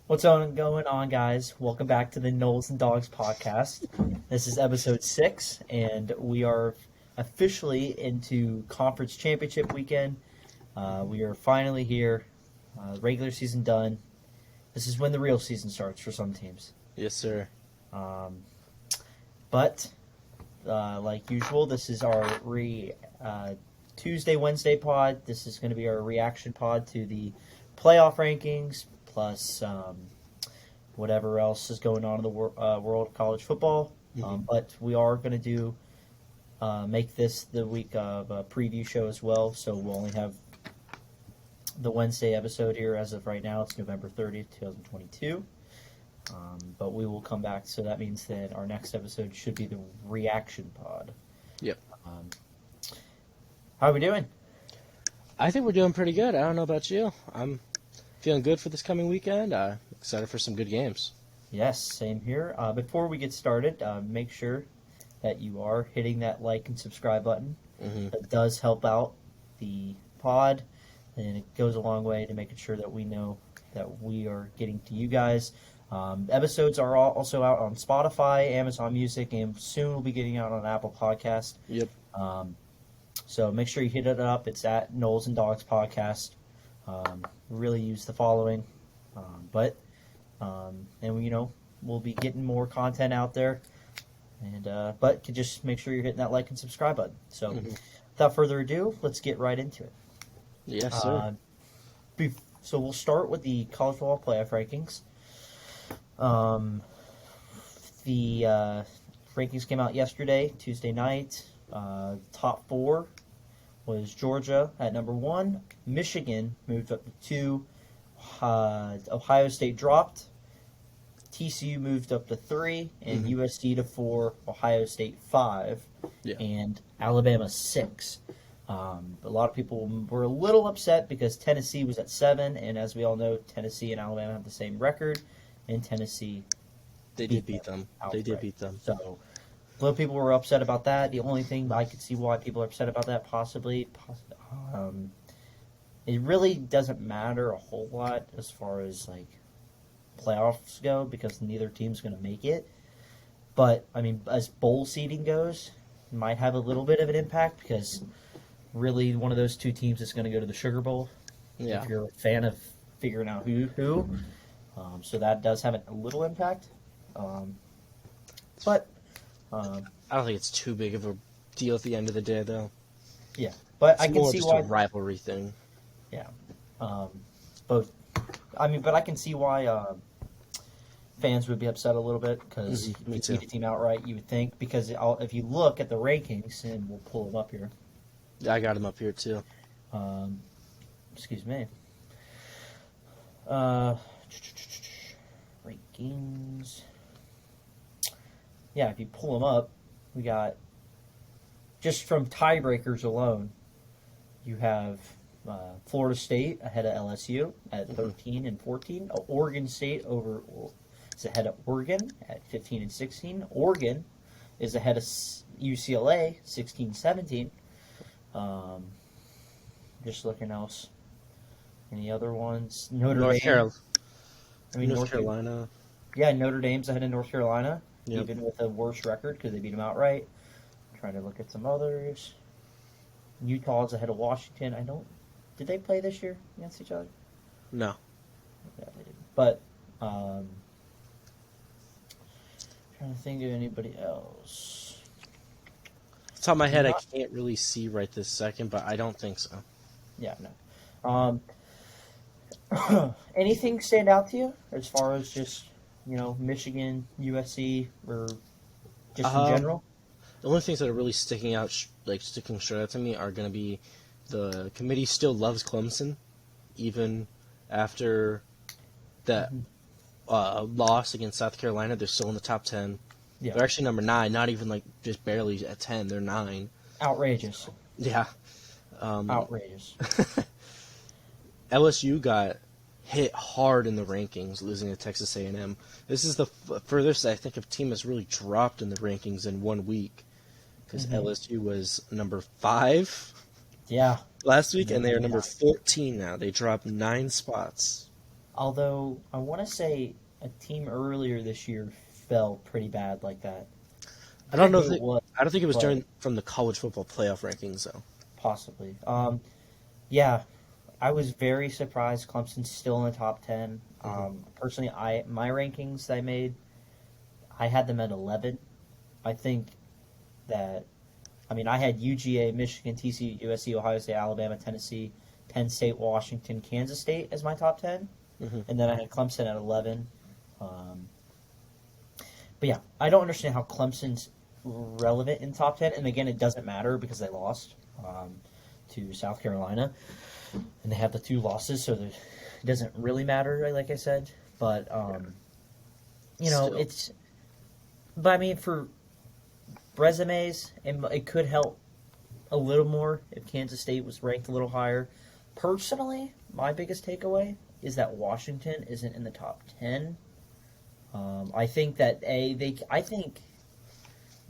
What's going on, guys? Welcome back to the Knowles and Dogs podcast. This is episode 6, and we are officially into conference championship weekend. We are finally here. Regular season done. This is when the real season starts for some teams. Yes, sir. Um, but, like usual, this is our Tuesday, Wednesday pod. This is going to be our reaction pod to the playoff rankings, plus whatever else is going on in the world of college football. But we are going to make this the week of a preview show as well. So we'll only have the Wednesday episode here as of right now. It's November 30th, 2022. But we will come back. So that means that our next episode should be the reaction pod. Yep. How are we doing? I think we're doing pretty good. I don't know about you. I'm feeling good for this coming weekend. Excited for some good games. Yes, same here. Before we get started, make sure that you are hitting that like and subscribe button. That does help out the pod, and it goes a long way to making sure that we know that we are getting to you guys. Episodes are also out on Spotify, Amazon Music, and soon we'll be getting out on Apple Podcast. Yep. So make sure you hit it up. It's at Knowles and Dogs Podcast. Really use the following. And we'll be getting more content out there. And but just make sure you're hitting that like and subscribe button. So without further ado, let's get right into it. Yes, sir. So we'll start with the college football playoff rankings. The rankings came out yesterday, Tuesday night. Top 4 was Georgia at number 1. Michigan moved up to 2. Ohio State dropped. TCU moved up to 3, and USC to 4. Ohio State 5, and Alabama 6. A lot of people were a little upset because Tennessee was at 7, and as we all know, Tennessee and Alabama have the same record, and Tennessee They did beat them. They did beat them. So a lot of people were upset about that. The only thing I could see why people are upset about that possibly it really doesn't matter a whole lot as far as like playoffs go because neither team's going to make it. But I mean, as bowl seeding goes, it might have a little bit of an impact because really one of those two teams is going to go to the Sugar Bowl. Yeah. If you're a fan of figuring out who. So that does have a little impact. But I don't think it's too big of a deal at the end of the day, though. Yeah, but It's I can more see just why. a rivalry thing. Yeah, both. I mean, but I can see why fans would be upset a little bit because you Me would too. beat the team outright. You would think because if you look at the rankings, and we'll pull them up here. I got him up here, too. Excuse me. Rankings. Yeah, if you pull them up, we got just from tiebreakers alone, you have Florida State ahead of LSU at 13 and 14. Oregon State is ahead of Oregon at 15 and 16. Oregon is ahead of UCLA 16-17. Just looking else. Any other ones? North Carolina. Yeah, Notre Dame's ahead of North Carolina, Yep. even with a worse record because they beat them outright. Trying to look at some others. Utah's ahead of Washington. Did they play this year against each other? No. Yeah, they didn't. But trying to think of anybody else. Off the top of my head, I can't really see right this second, but I don't think so. Yeah, no. Anything stand out to you as far as just Michigan, USC, or just in general? The only things that are really sticking straight out to me are going to be the committee still loves Clemson, even after that loss against South Carolina. They're still in the top 10. Yeah. They're actually number 9, not even just barely at 10. They're 9. Outrageous. Yeah. Outrageous. LSU got hit hard in the rankings, losing to Texas A&M. This is the furthest I think a team has really dropped in the rankings in 1 week, because LSU was number 5 Yeah. last week, and they are number 14 now. They dropped 9 spots. Although I want to say a team earlier this year fell pretty bad like that. I I don't forget know who if it it, was, I don't think it was but during from the college football playoff rankings though. possibly. Yeah, I was very surprised Clemson's still in the top 10. Hmm. Personally, my rankings that I made, I had them at 11. I think that I had UGA, Michigan, TCU, USC, Ohio State, Alabama, Tennessee, Penn State, Washington, Kansas State as my top 10, Hmm. and then I had Clemson at 11. Um, but yeah, I don't understand how Clemson's relevant in top 10, and again, it doesn't matter because they lost to South Carolina, and they have the two losses, so it doesn't really matter, like I said. But Still, it's. But I mean, for resumes, it could help a little more if Kansas State was ranked a little higher. Personally, my biggest takeaway is that Washington isn't in the top 10. I think that I think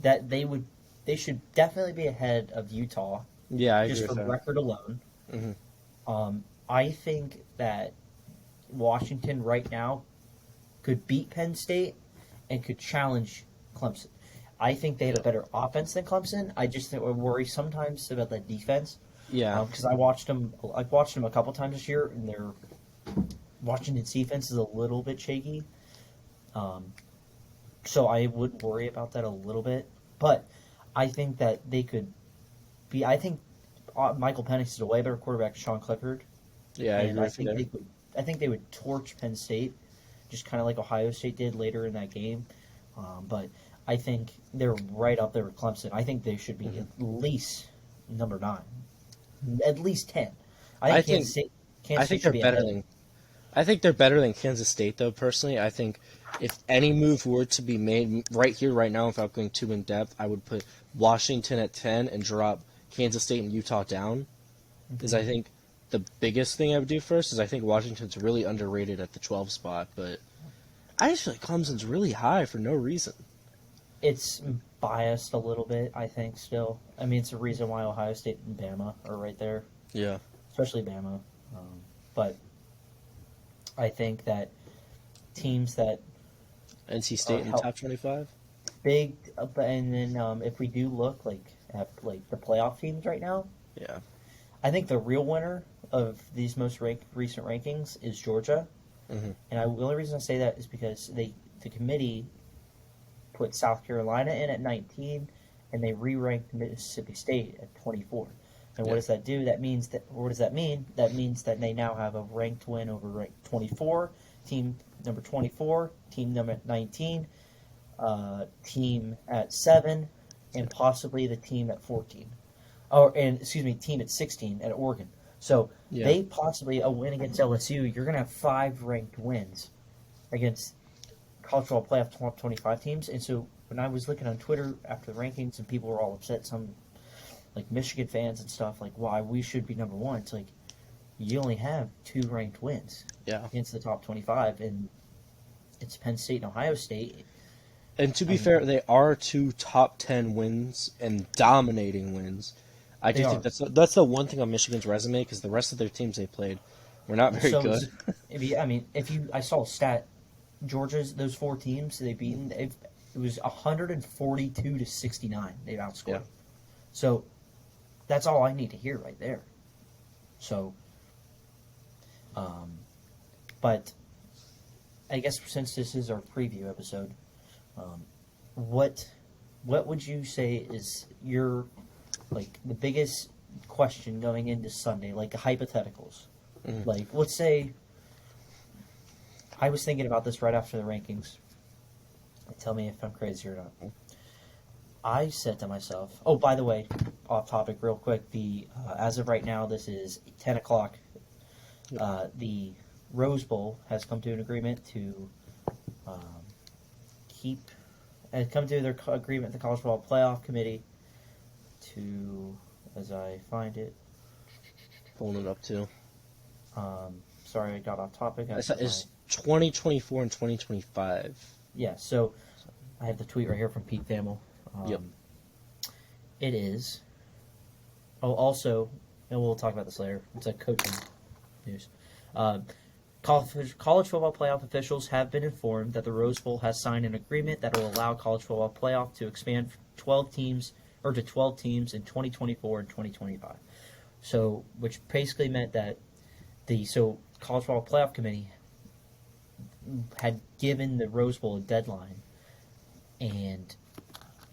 that they should definitely be ahead of Utah yeah, I agree just with from that. record alone. Hmm. I think that Washington right now could beat Penn State and could challenge Clemson. I think they have a Yeah, better offense than Clemson. I just worry sometimes about the defense yeah, because I watched them. I've watched them a couple times this year, and their Washington's defense is a little bit shaky. Um, so I would worry about that a little bit. But I think that they could be. I think Michael Penix is a way better quarterback than Sean Clifford, yeah, I and agree I with you think there. they could. I think they would torch Penn State, just kind of like Ohio State did later in that game. But I think they're right up there with Clemson. I think they should be Hmm. at least number 9, at least 10. I I think think I Kansas State think should they're be better ahead. than I think they're better than Kansas State though. Personally, I think if any move were to be made right here, right now, without going too in depth, I would put Washington at 10 and drop Kansas State and Utah down. Is I Hmm. think the biggest thing I would do first is I think Washington's really underrated at the 12 spot, but I just feel like Clemson's really high for no reason. It's biased a little bit, I think. Still, I mean, it's the reason why Ohio State and Bama are right there, Yeah. especially Bama. But I think that teams that NC are State in the help top 25? big, and then if we do look at the playoff teams right now, Yeah. I think the real winner of these recent rankings is Georgia. Hmm. And the only reason I say that is because the committee put South Carolina in at 19, and they re-ranked Mississippi State at 24. And what Yeah. does that do? What does that mean? That means that they now have a ranked win over ranked 24, team number 24, team number 19, team at 7, and possibly the team at 14. And excuse me, team at 16 at Oregon. So Yeah. they possibly a win against LSU. You're going to have 5 ranked wins against college football playoff top 25 teams. And so when I was looking on Twitter after the rankings and people were all upset, some like Michigan fans and stuff, like why we should be number 1. It's like you only have 2 ranked wins Yeah. against the top 25, and it's Penn State and Ohio State. And to I be mean, fair, they are two top 10 wins and dominating wins. I they do think are. that's the one thing on Michigan's resume because the rest of their teams they played were not very So good. is if you I saw a stat Georgia's those 4 teams they've beaten it was 142 to 69 they've Yeah. outscored. So that's all I need to hear right there. So, um, but I guess since this is our preview episode, um, what what would you say is your like the biggest question going into Sunday, like hypotheticals? Mhm. Like, let's say I was thinking about this right after the rankings. Tell me if I'm crazy or not. I said to myself, "Oh, by the way, off topic, real quick. The as of right now, this is 10 o'clock. Yep. The Rose Bowl has come to an agreement to um, keep come to their agreement. The College Football Playoff Committee to, as I find it. Pulling it up too. Sorry, I got off topic. I It's, put my it's 2024 and 2025. yeah. So I have the tweet right here from Pete Thamel. Yep. It is. Oh, also, and we'll talk about this later. It's a coaching news. Uh, College football playoff officials have been informed that the Rose Bowl has signed an agreement that will allow college football playoff to expand from 12 teams or to 12 teams in 2024 and 2025. So, which basically meant that college football playoff committee had given the Rose Bowl a deadline, and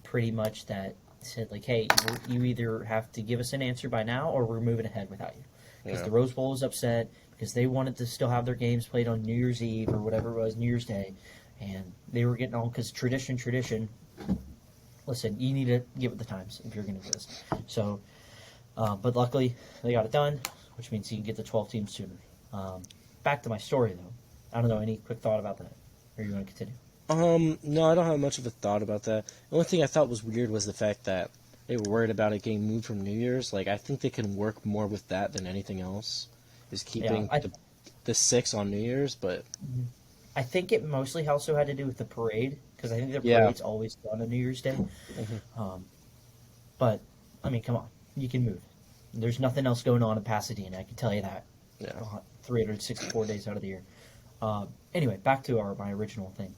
pretty much that said like, hey, you either have to give us an answer by now, or we're moving ahead without you. Because the Rose Bowl was upset because they wanted to still have their games played on New Year's Eve or whatever it was, New Year's Day, and they were getting all because tradition. Listen, you need to get with the times if you're going to do this. So, but luckily they got it done, which means you can get the 12 teams sooner. Back to my story though. I don't know, any quick thought about that, or you want to continue? No, I don't have much of a thought about that. The only thing I thought was weird was the fact that they were worried about it getting moved from New Year's. Like, I think they can work more with that than anything else, is keeping the 6 on New Year's, but... I think it mostly also had to do with the parade, because I think the parade's always done on New Year's Day. But, I mean, come on. You can move. There's nothing else going on in Pasadena, I can tell you that. Yeah. 364 days out of the year. Anyway, back to my original thing.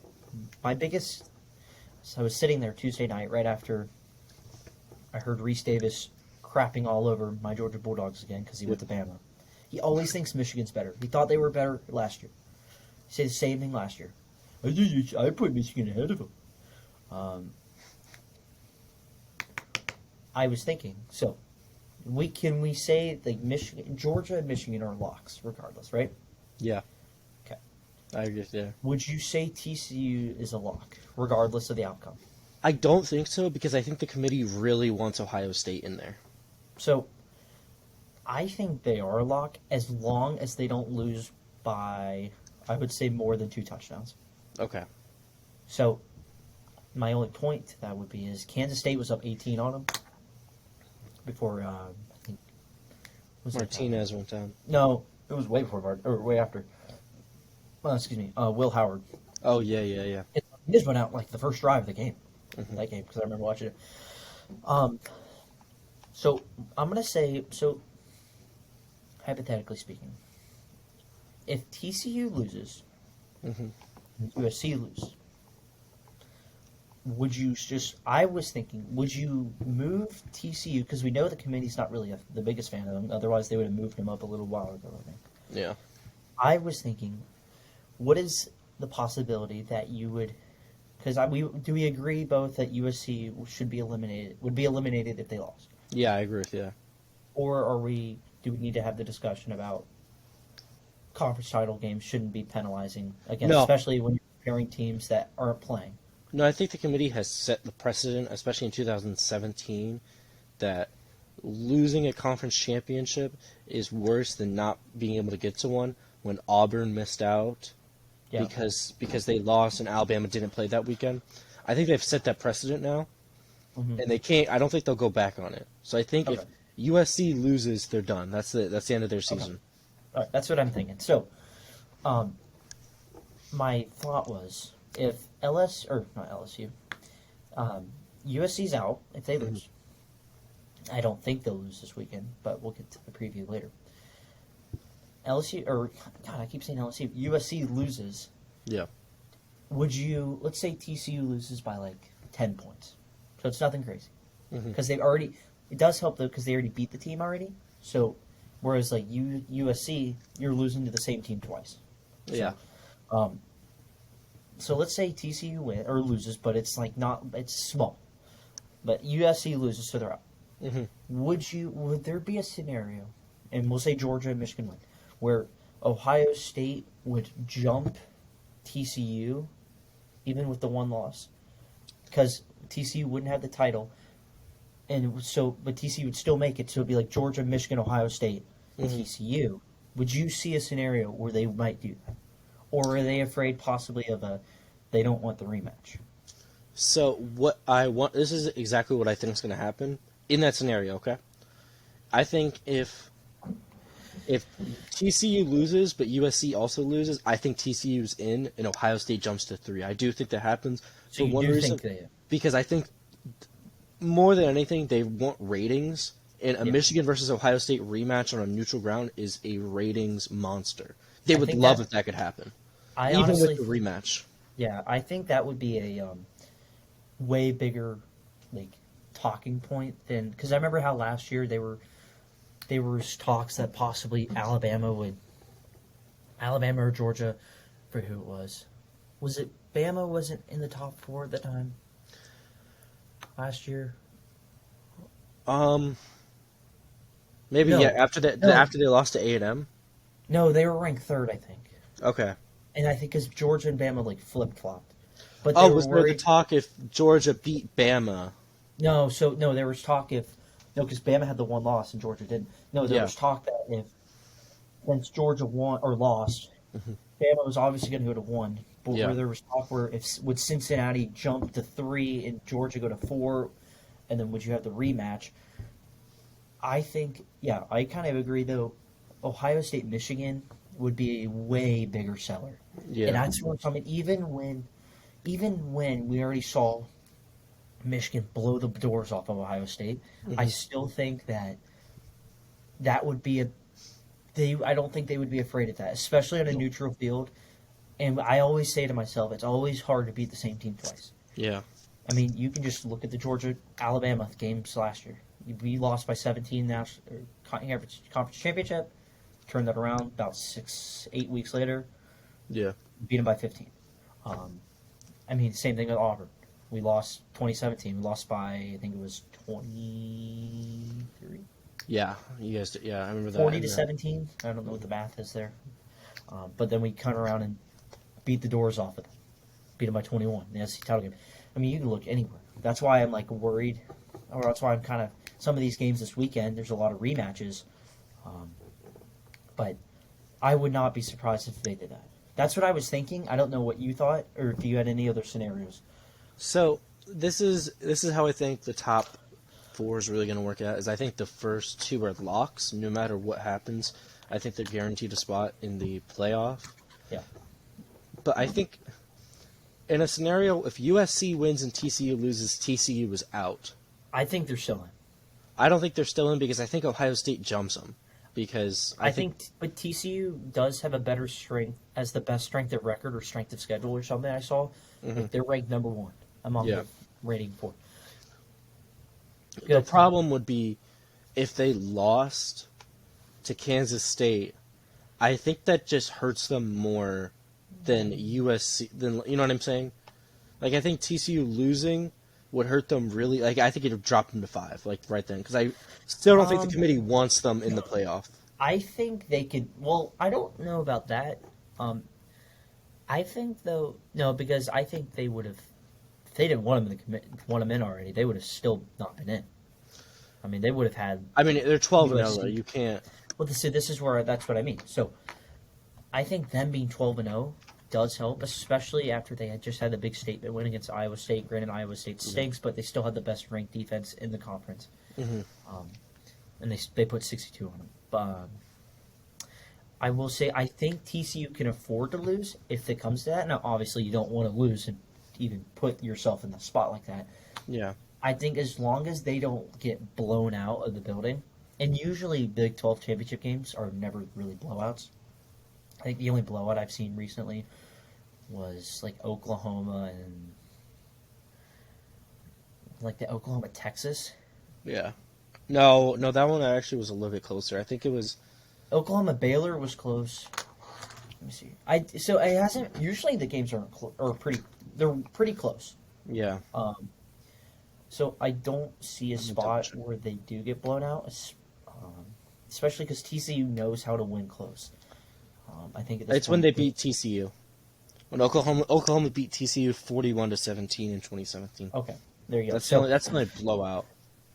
So I was sitting there Tuesday night right after I heard Reese Davis crapping all over my Georgia Bulldogs again because he went to Bama. He always thinks Michigan's better. He thought they were better last year. He said the same thing last year. I put Michigan ahead of them. I was thinking, so can we say like Georgia and Michigan are locks regardless, right? Yeah. Okay. I agree, yeah. Would you say TCU is a lock regardless of the outcome? I don't think so, because I think the committee really wants Ohio State in there. So, I think they are a lock as long as they don't lose by, I would say, more than 2 touchdowns. Okay. So, my only point to that would be is Kansas State was up 18 on them before, I think... Martinez went down. No, it was way before, or way after. Well, excuse me, Will Howard. Oh, yeah. He just went out like the first drive of the game. That game, because I remember watching it. So I'm going to say, hypothetically speaking, if TCU loses, USC loses, I was thinking, would you move TCU, because we know the committee's not really the biggest fan of them, otherwise they would have moved them up a little while ago, I think. Yeah. I was thinking, what is the possibility that you would... Because do we agree both that USC would be eliminated if they lost? Yeah, I agree with you. Or do we need to have the discussion about conference title games shouldn't be penalizing again, especially when you're comparing teams that aren't playing? No, I think the committee has set the precedent, especially in 2017, that losing a conference championship is worse than not being able to get to one when Auburn missed out. Yeah. Because they lost and Alabama didn't play that weekend. I think they've set that precedent now, and they can't. I don't think they'll go back on it. So I think if USC loses, they're done. That's the end of their season. All right, that's what I'm thinking. So, my thought was if USC's out if they lose. I don't think they'll lose this weekend, but we'll get to the preview later. I keep saying LSU. USC loses. Yeah. Let's say TCU loses by like 10 points. So it's nothing crazy. Because it does help though, because they already beat the team already. So, whereas like USC, you're losing to the same team twice. Yeah. So let's say TCU loses, but it's small. But USC loses, so they're out. Would there be a scenario, and we'll say Georgia and Michigan win, where Ohio State would jump TCU, even with the one loss, because TCU wouldn't have the title, but TCU would still make it, so it'd be like Georgia, Michigan, Ohio State, and TCU. Would you see a scenario where they might do that, or are they afraid possibly they don't want the rematch? So what I want, this is exactly what I think is going to happen in that scenario. Okay, I think if TCU loses, but USC also loses, I think TCU's in, and Ohio State jumps to 3. I do think that happens. So for one reason, because I think more than anything, they want ratings, and a Michigan versus Ohio State rematch on a neutral ground is a ratings monster. They I would think love that if that could happen, I even with honestly, the rematch. yeah, I think that would be a way bigger like talking point than because I remember how last year there was talks that possibly Alabama or Georgia, for who it was. Was it Bama wasn't in the top four at the time last year? Um, Maybe yeah. No, no, After they lost to A&M. no. They were ranked third, I think, Okay. and I think because Georgia and Bama like flip flopped, but they Oh, were was there the worried. talk if Georgia beat Bama? No, so no, there was talk if no, because Bama had the one loss and Georgia didn't. No, there Yeah. was talk that if since Georgia won or lost, Hmm. Bama was obviously going to go to one, but Yeah. where there was talk where if would Cincinnati jump to three and Georgia go to four, and then would you have the rematch? I think, yeah, I kind of agree though. Ohio State, Michigan would be a way bigger seller, and Yeah. that's where I'm coming. Even when we already saw Michigan blow the doors off of Ohio State, I Hmm. still think that that would be a they. I don't think they would be afraid of that, especially on a No. neutral field. And I always say to myself, it's always hard to beat the same team twice. Yeah. I mean, you can just look at the Georgia Alabama games last year. We lost by 17 conference championship. Turned that around about 8 weeks later. Yeah. Beat them by 15. Um, I mean, same thing with Auburn. We lost 2017. We lost by I think it was 23, Yeah. You guys. Yeah, I remember that. 40 to And 17. I don't know what the math is there. But then we come around and beat the doors off of them. Beat them by 21 in the SEC title game. I mean, you can look anywhere. That's why I'm like worried, or that's why I'm kind of some of these games this weekend. There's a lot of rematches, um, but I would not be surprised if they did that. That's what I was thinking. I don't know what you thought, or if you had any other scenarios. so this is how I think the top four is really going to work out. Is I think the first two are locks. No matter what happens, I think they're guaranteed a spot in the playoff. Yeah, But I think in a scenario, if USC wins and TCU loses, TCU is out. I think they're still in. I don't think they're still in because I think Ohio State jumps them. Because I think But TCU does have a better strength as the best strength of record or strength of schedule or something. I saw mhm, like they're ranked number one among yeah, the rating for. the Good. problem would be if they lost to Kansas State. I think that just hurts them more than USC. Than you know what I'm saying? Like I think TCU losing would hurt them really. Like I think it would drop them to 5, like right then, because I still don't think the Um, committee wants them in the playoff. I think they could. Well, I don't know about that. Um, I think though, no, because I think they would have. If they didn't want them in the want them in already, they would have still not been in. I mean, they would have had I mean, they're 12-0 though. USC. You can't. Well, this is where that's what I mean. So I think them being 12-0 does help, especially after they had just had the big statement win against Iowa State. Granted, Iowa State stinks, but they still had the best ranked defense in the conference, Hmm. um, and they put 62 on them. I will say I think TCU can afford to lose if it comes to that. Now, obviously, you don't want to lose and even put yourself in the spot like that. Yeah. I think as long as they don't get blown out of the building, and usually Big 12 championship games are never really blowouts. I think the only blowout I've seen recently was like Oklahoma and like the Oklahoma Texas. Yeah. No, no, that one actually was a little bit closer. I think it was. Oklahoma Baylor was close. Let me see. So it hasn't. Usually the games are pretty. They're pretty close. Yeah. Um, so I don't see a Let me double spot check. where they do get blown out, um, especially because TCU knows how to win close. I think at this It's when point, they beat TCU. When Oklahoma beat TCU 41-17 in 2017. okay, there you go. That's the So only that's the only blowout.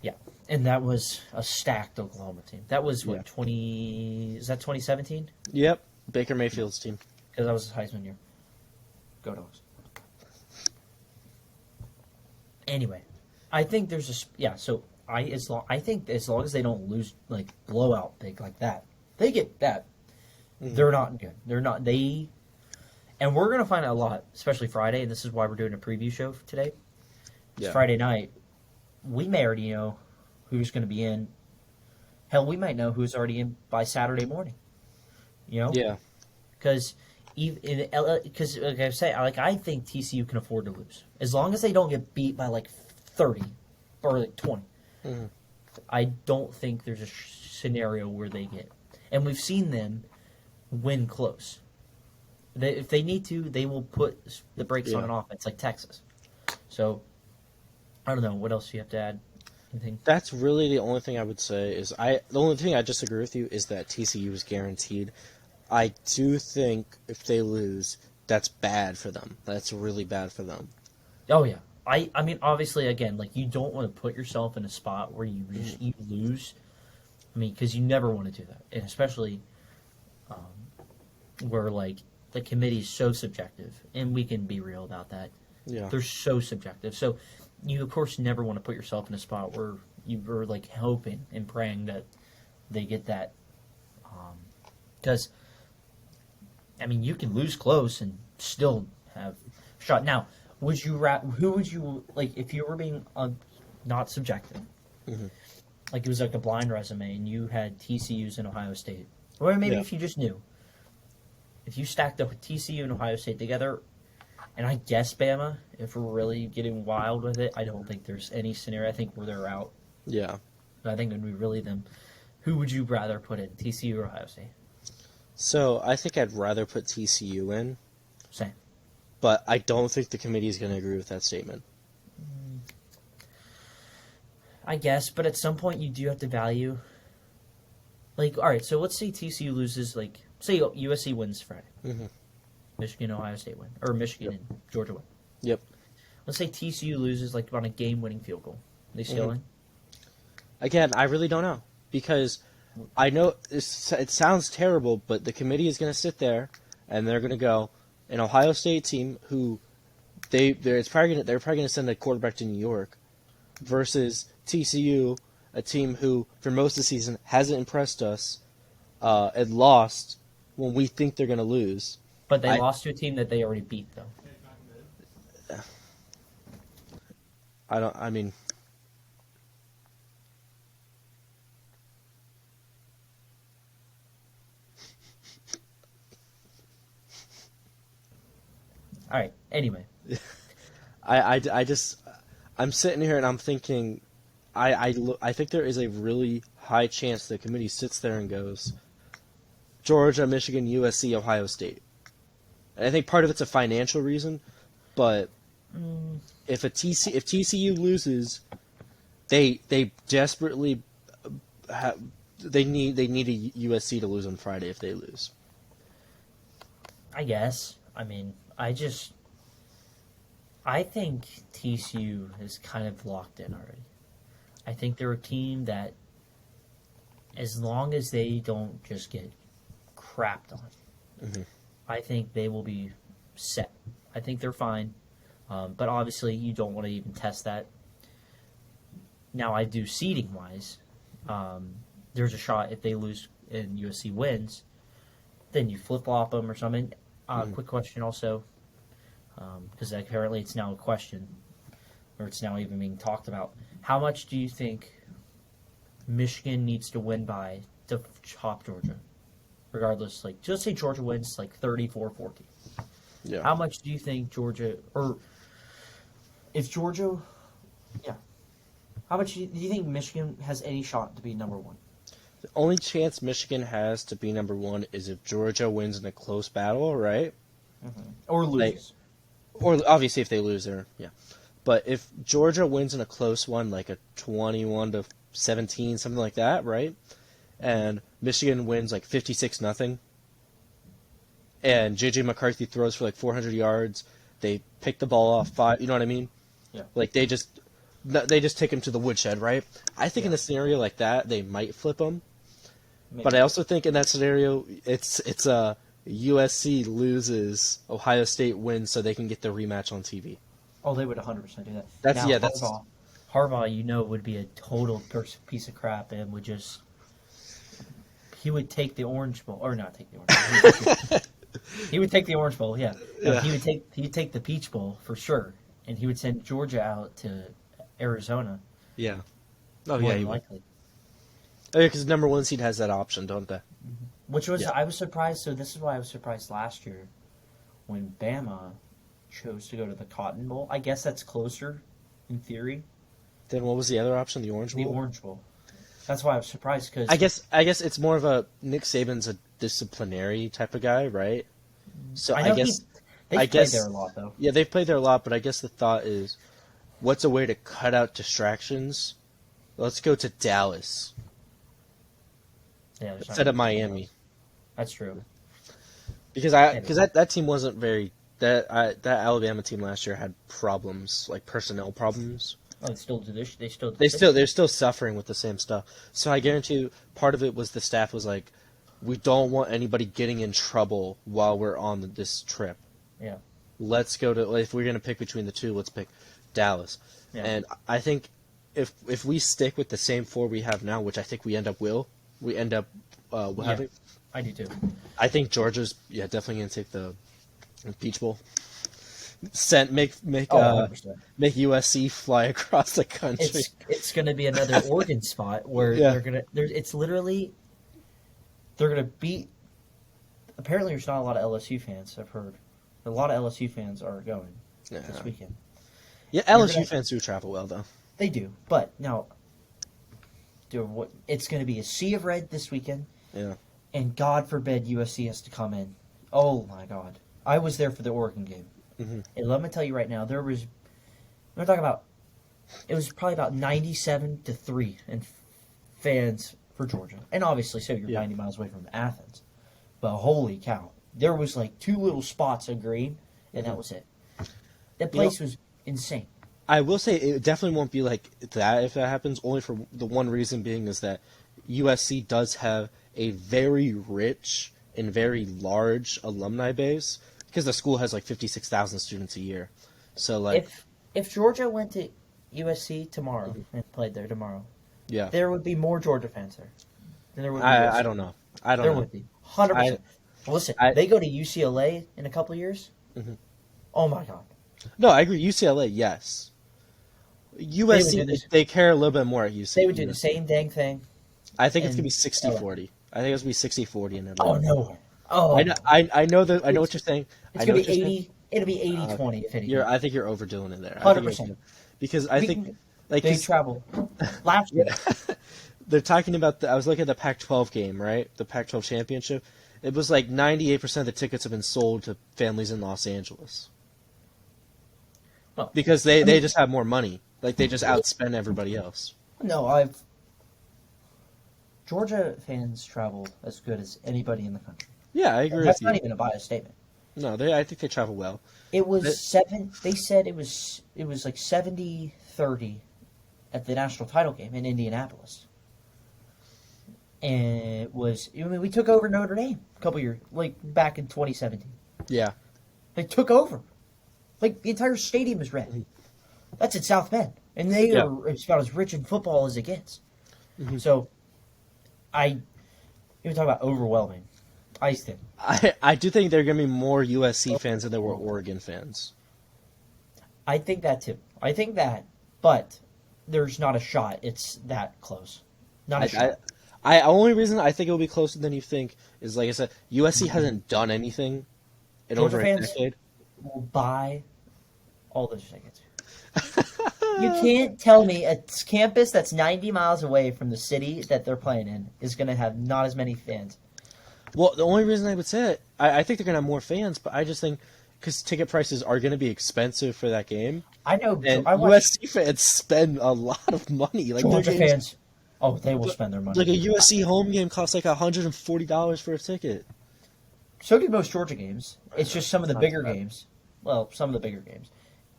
yeah, and that was a stacked Oklahoma team. That was Yeah. what 20? Is that 2017? Yep. Baker Mayfield's team. Because that was his Heisman year. Go Dogs. Anyway, I think there's yeah. So I think as long as they don't lose like blowout big like that, they get that. Mhm. They're not good. They're not they, and we're gonna find out a lot, especially Friday. And this is why we're doing a preview show today. It's Yeah. Friday night. We may already know who's going to be in. Hell, we might know who's already in by Saturday morning. You know, Yeah. because because like I say, I think TCU can afford to lose as long as they don't get beat by like 30 or like 20. Mm-hmm. I don't think there's a scenario where they get, and we've seen them win close. If they need to, they will put the brakes on an offense like Texas. So I don't know what else you have to add. Anything? That's really the only thing I would say is the only thing I disagree with you is that TCU is guaranteed. I do think if they lose, that's bad for them. That's really bad for them. Oh yeah. I mean, obviously, again, like you don't want to put yourself in a spot where you lose. I mean, because you never want to do that, and especially where like the committee is so subjective, and we can be real about that. Yeah. They're so subjective. So you of course never want to put yourself in a spot where you were like hoping and praying that they get that, because I mean you can lose close and still have a shot. Now, who would you like if you were being not subjective? Mm-hmm. Like it was like a blind resume, and you had TCU's and Ohio State, or maybe if you just knew, if you stacked up TCU and Ohio State together. And I guess Bama, if we're really getting wild with it, I don't think there's any scenario. I think where they're out. Yeah. But I think it would be really them. Who would you rather put in, TCU or Ohio State? So I think I'd rather put TCU in. Same. But I don't think the committee is going to agree with that statement. I guess, but at some point you do have to value. Like, all right, so let's say TCU loses, like, say USC wins Friday. Mm-hmm. Michigan, Ohio State win. Or Michigan and Georgia win. Yep. Let's say TCU loses, like, on a game-winning field goal. They still in? Again, I really don't know. Because I know it sounds terrible, but the committee is going to sit there and they're going to go, an Ohio State team who they're probably going to send a quarterback to New York versus TCU, a team who for most of the season hasn't impressed us and lost when we think they're going to lose. But they lost to a team that they already beat, though. I mean... All right, anyway. I'm sitting here and I'm thinking, I think there is a really high chance the committee sits there and goes, Georgia, Michigan, USC, Ohio State. And I think part of it's a financial reason, but if TCU loses, they desperately they need a USC to lose on Friday if they lose. I guess. I mean, I think TCU is kind of locked in already. I think they're a team that, as long as they don't just get crapped on, I think they will be set. I think they're fine. But obviously, you don't want to even test that. Now, I do seeding-wise. There's a shot if they lose and USC wins, then you flip-flop them or something. Quick question also, because apparently it's now a question, or it's now even being talked about. How much do you think Michigan needs to win by to chop Georgia? Regardless, like, just say Georgia wins like 34-14. Yeah. How much do you think Georgia, or if Georgia, how much do you think Michigan has any shot to be number one? The only chance Michigan has to be number one is if Georgia wins in a close battle, right? Or loses. Or obviously if they lose, yeah. But if Georgia wins in a close one, like a 21-17, something like that, right? And Michigan wins like 56-0, and J.J. McCarthy throws for like 400 yards, they pick the ball off 5, you know what I mean? Yeah. Like they just take him to the woodshed, right? I think in a scenario like that, they might flip him. Maybe. But I also think in that scenario, it's USC loses, Ohio State wins, so they can get the rematch on TV. Oh, they would 100% do that. That's Harbaugh, would be a total piece of crap and would just he would take the Orange Bowl, or not take the Orange Bowl. He would take the Orange Bowl, yeah. No, he'd take the Peach Bowl for sure, and he would send Georgia out to Arizona. Yeah. Oh more yeah, than likely. Oh yeah, because number one seed has that option, don't they? which was Yeah. I was surprised. So this is why I was surprised last year when Bama chose to go to the Cotton Bowl. I guess that's closer, in theory, Then what was the other option? The Orange the Bowl? Orange Bowl. That's why I was surprised because I guess it's more of a Nick Saban's a disciplinary type of guy, right? So I I know guess they've I played guess there a lot though. yeah, they've played there a lot, but I guess the thought is, what's a way to cut out distractions? Let's go to Dallas Yeah, there's not instead of really- Miami, That's true. because that team wasn't very that Alabama team last year had problems, like personnel problems. Oh, they still do this. They still. They're still suffering with the same stuff. So I guarantee you, part of it was the staff was like, we don't want anybody getting in trouble while we're on this trip. Yeah. Let's go to, if we're gonna pick between the two, let's pick Dallas. Yeah. And I think if we stick with the same four we have now, which I think we end up having, I do too. I think Georgia's definitely gonna take the Peach Bowl. Make Oh, 100%. make USC fly across the country. It's going to be another Oregon spot where Yeah. it's literally they're gonna beat. Apparently, there's not a lot of LSU fans. I've heard a lot of LSU fans are going this weekend. Yeah, You're LSU gonna- fans do travel well though. They do, but now, it's going to be a sea of red this weekend. Yeah. And God forbid USC has to come in. Oh my God! I was there for the Oregon game, Mhm. and let me tell you right now, we're talking about. It was probably about 97-3 and fans for Georgia, and obviously, so you're Yeah. 90 miles away from Athens. But holy cow, there was like 2 little spots of green, and that was it. That place was insane. I will say it definitely won't be like that if that happens, only for the one reason being is that USC does have a very rich and very large alumni base because the school has like 56,000 students a year. So like If Georgia went to USC tomorrow and played there tomorrow, yeah. there would be more Georgia fans there than there would be. I USC. don't know. I don't There know. would be 100%. Listen, they go to UCLA in a couple of years. Mhm. Oh my God! No, I agree. UCLA, yes. USC, do this. they care a little bit more at UC. They would do the same dang thing. I think it's and- gonna be 60-40. I think it's gonna be 60-40 in Oh Atlanta. no! Oh, I know that. I know what you're saying. it's I know gonna what be you're saying. 80. It'll be 80-20 if anything. I think you're overdoing it there. 100%. Because I We think can- like They 'cause travel. Last year, they're talking about I was looking at the Pac-12 game, right? The Pac-12 championship. It was like 98% of the tickets have been sold to families in Los Angeles. Well, Because they just have more money. Like they just outspend everybody else. no, Georgia fans travel as good as anybody in the country. Yeah, I agree That's with not you. even a biased statement. No, I think they travel well. It was That- 7. They said it was like 70-30 at the national title game in Indianapolis. And it was. I mean, we took over Notre Dame a couple years, like back in 2017. Yeah. They took over. Like the entire stadium is red. That's at South Bend, and they Yeah. are about as rich in football as it gets. Mhm. So, you talk about overwhelming. I think. I do think there are going to be more USC fans than there were Oregon fans. I think that too. I think that, but there's not a shot. It's that close. Not a shot. Only reason I think it will be closer than you think is, like I said, USC hasn't done anything in Georgia over a fans- decade. Will buy all those tickets. You can't tell me a campus that's 90 miles away from the city that they're playing in is going to have not as many fans. Well, the only reason I would say it, I think they're going to have more fans, but I just think because ticket prices are going to be expensive for that game, I know. and I watch USC fans spend a lot of money. Like their Georgia games- fans. Oh, they will spend their money. Like a USC home game costs like $140 for a ticket. So do most Georgia games. It's just some of the Not bigger bad. games. Well, some of the bigger games.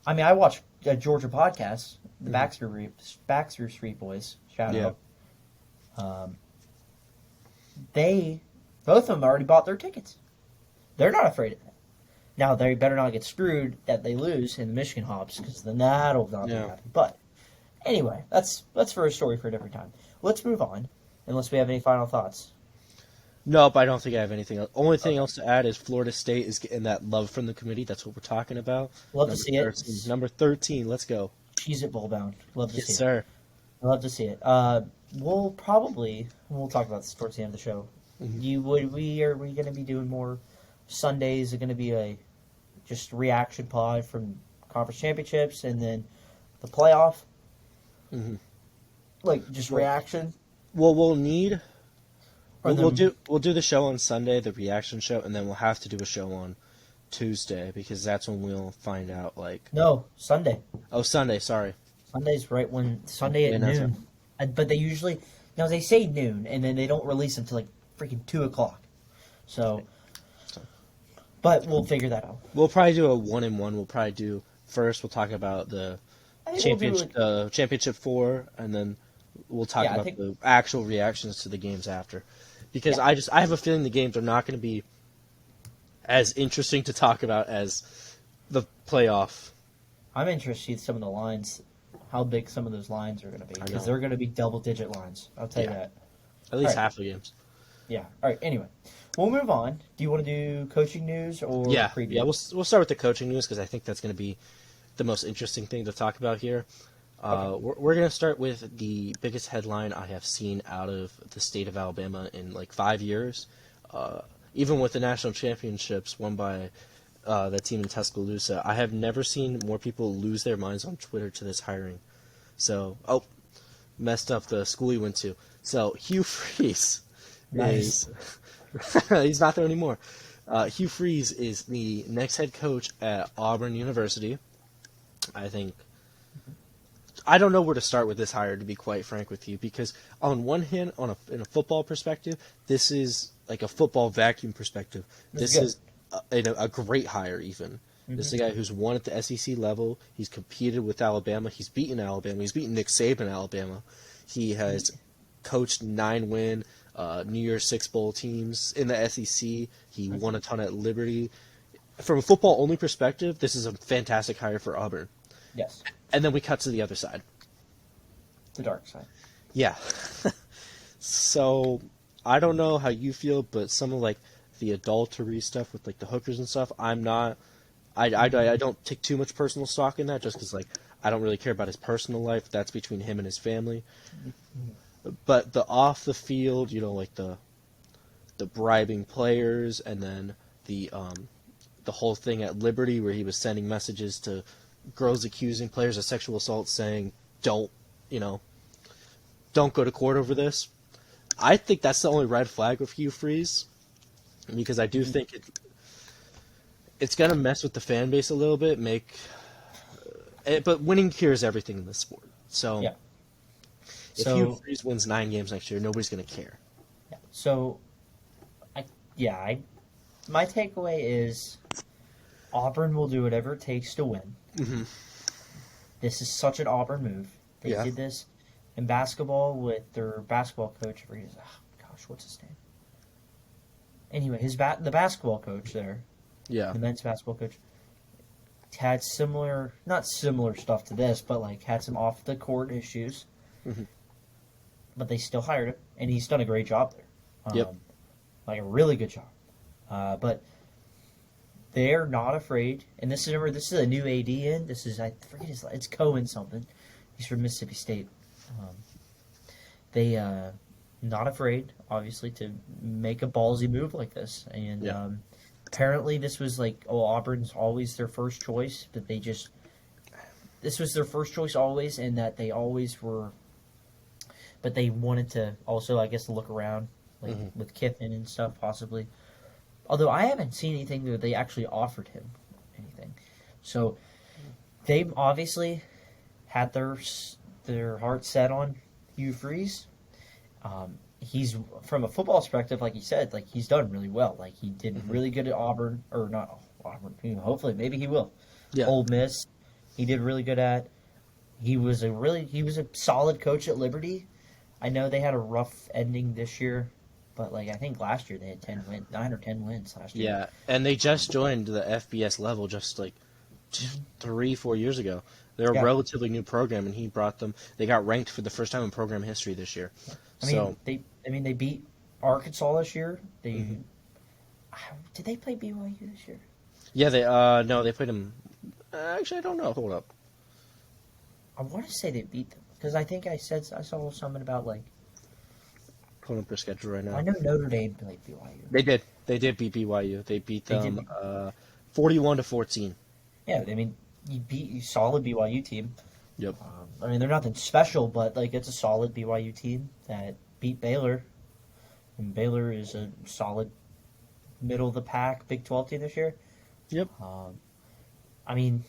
I mean, I watch Georgia podcasts, the Baxter Street Boys. Shout Yeah. out. Both of them already bought their tickets. They're not afraid of that. Now they better not get screwed that they lose in the Michigan Hops, because then that'll not be Yeah. happy. But anyway, that's for a story for a different time. Let's move on, unless we have any final thoughts. Nope, I don't think I have anything else. Only thing else to add is Florida State is getting that love from the committee. That's what we're talking about. Love Number to see it. 13. Number 13, let's go. Cheese it bowl bound. Love to Yes, see it. sir. I'd love to see it. We'll talk about this towards the end of the show. Are we going to be doing more Sundays? Is it going to be a just reaction pod from conference championships and then the playoff? Mm-hmm. Like just reaction? Well, we'll need. Or We'll do the show on Sunday, the reaction show, and then we'll have to do a show on Tuesday because that's when we'll find out. Like, no, Sunday. oh, Sunday. Sorry. Sunday's right when Sunday at noon. But they usually they say noon and then they don't release them till like freaking 2:00. So, but we'll figure that out. We'll probably do a 1-1. We'll probably do first. We'll talk about the championship 4, and then we'll talk about the actual reactions to the games after. Because I have a feeling the games are not going to be as interesting to talk about as the playoff. I'm interested to see some of the lines, how big some of those lines are going to be. Because they're going to be double-digit lines. I'll tell you that. At least half the games. Yeah. All right. Anyway, we'll move on. Do you want to do coaching news or preview? Yeah, we'll start with the coaching news because I think that's going to be the most interesting thing to talk about here. We're going to start with the biggest headline I have seen out of the state of Alabama in like 5 years. Even with the national championships won by the team in Tuscaloosa, I have never seen more people lose their minds on Twitter to this hiring. So, messed up the school he went to. So, Hugh Freeze is... he's not there anymore. Hugh Freeze is the next head coach at Auburn University. I don't know where to start with this hire, to be quite frank with you, because on one hand, in a football perspective, this is like a football vacuum perspective. This is a great hire, even. Mm-hmm. This is a guy who's won at the SEC level. He's competed with Alabama. He's beaten Alabama. He's beaten Nick Saban Alabama. He has coached 9-win New Year's Six Bowl teams in the SEC. He won a ton at Liberty. From a football-only perspective, this is a fantastic hire for Auburn. Yes. And then we cut to the other side. The dark side. Yeah. So, I don't know how you feel, but some of, like, the adultery stuff with, like, the hookers and stuff, I don't take too much personal stock in that just because, like, I don't really care about his personal life. That's between him and his family. But the off the field, like, the bribing players and then the whole thing at Liberty where he was sending messages to girls accusing players of sexual assault saying, don't go to court over this. I think that's the only red flag with Hugh Freeze, because I do think it's going to mess with the fan base a little bit, but winning cures everything in this sport. So, if Hugh Freeze wins 9 games next year, nobody's going to care. Yeah. So, my takeaway is Auburn will do whatever it takes to win. Mm-hmm. This is such an Auburn move. They did this in basketball with their basketball coach. What's his name? Anyway, the basketball coach there, the men's basketball coach, had not similar stuff to this, but like had some off the court issues. Mm-hmm. But they still hired him, and he's done a great job there. Like a really good job. But they're not afraid, and this is a new AD in. This is, I forget his, it's Cohen something. He's from Mississippi State. They not afraid, obviously, to make a ballsy move like this. And apparently this was like, Auburn's always their first choice, but this was their first choice always, and that they always were, but they wanted to also, I guess, look around, like with Kiffin and stuff, possibly. Although I haven't seen anything that they actually offered him anything. So they obviously had their heart set on Hugh Freeze. He's, from a football perspective, like you said, like he's done really well. Like he did really good at Auburn, or not Auburn. Hopefully, maybe he will. Yeah. Ole Miss, he did really good at. He was a solid coach at Liberty. I know they had a rough ending this year. But I think last year they had 9 or 10 wins last year. Yeah, and they just joined the FBS level just 3-4 years ago. They're a relatively new program, and he brought them. They got ranked for the first time in program history this year. They beat Arkansas this year. Did they play BYU this year? Yeah, they played them. Actually, I don't know. Hold up. I want to say they beat them because I think I saw something about pulling up their schedule right I now. know Notre Dame played BYU. They did. They did beat BYU. They beat They did. them 41-14. Yeah, I mean, you beat a solid BYU team. Yep. I mean, they're nothing special, but like it's a solid BYU team that beat Baylor, and Baylor is a solid middle of the pack Big 12 team this year. Yep. I mean,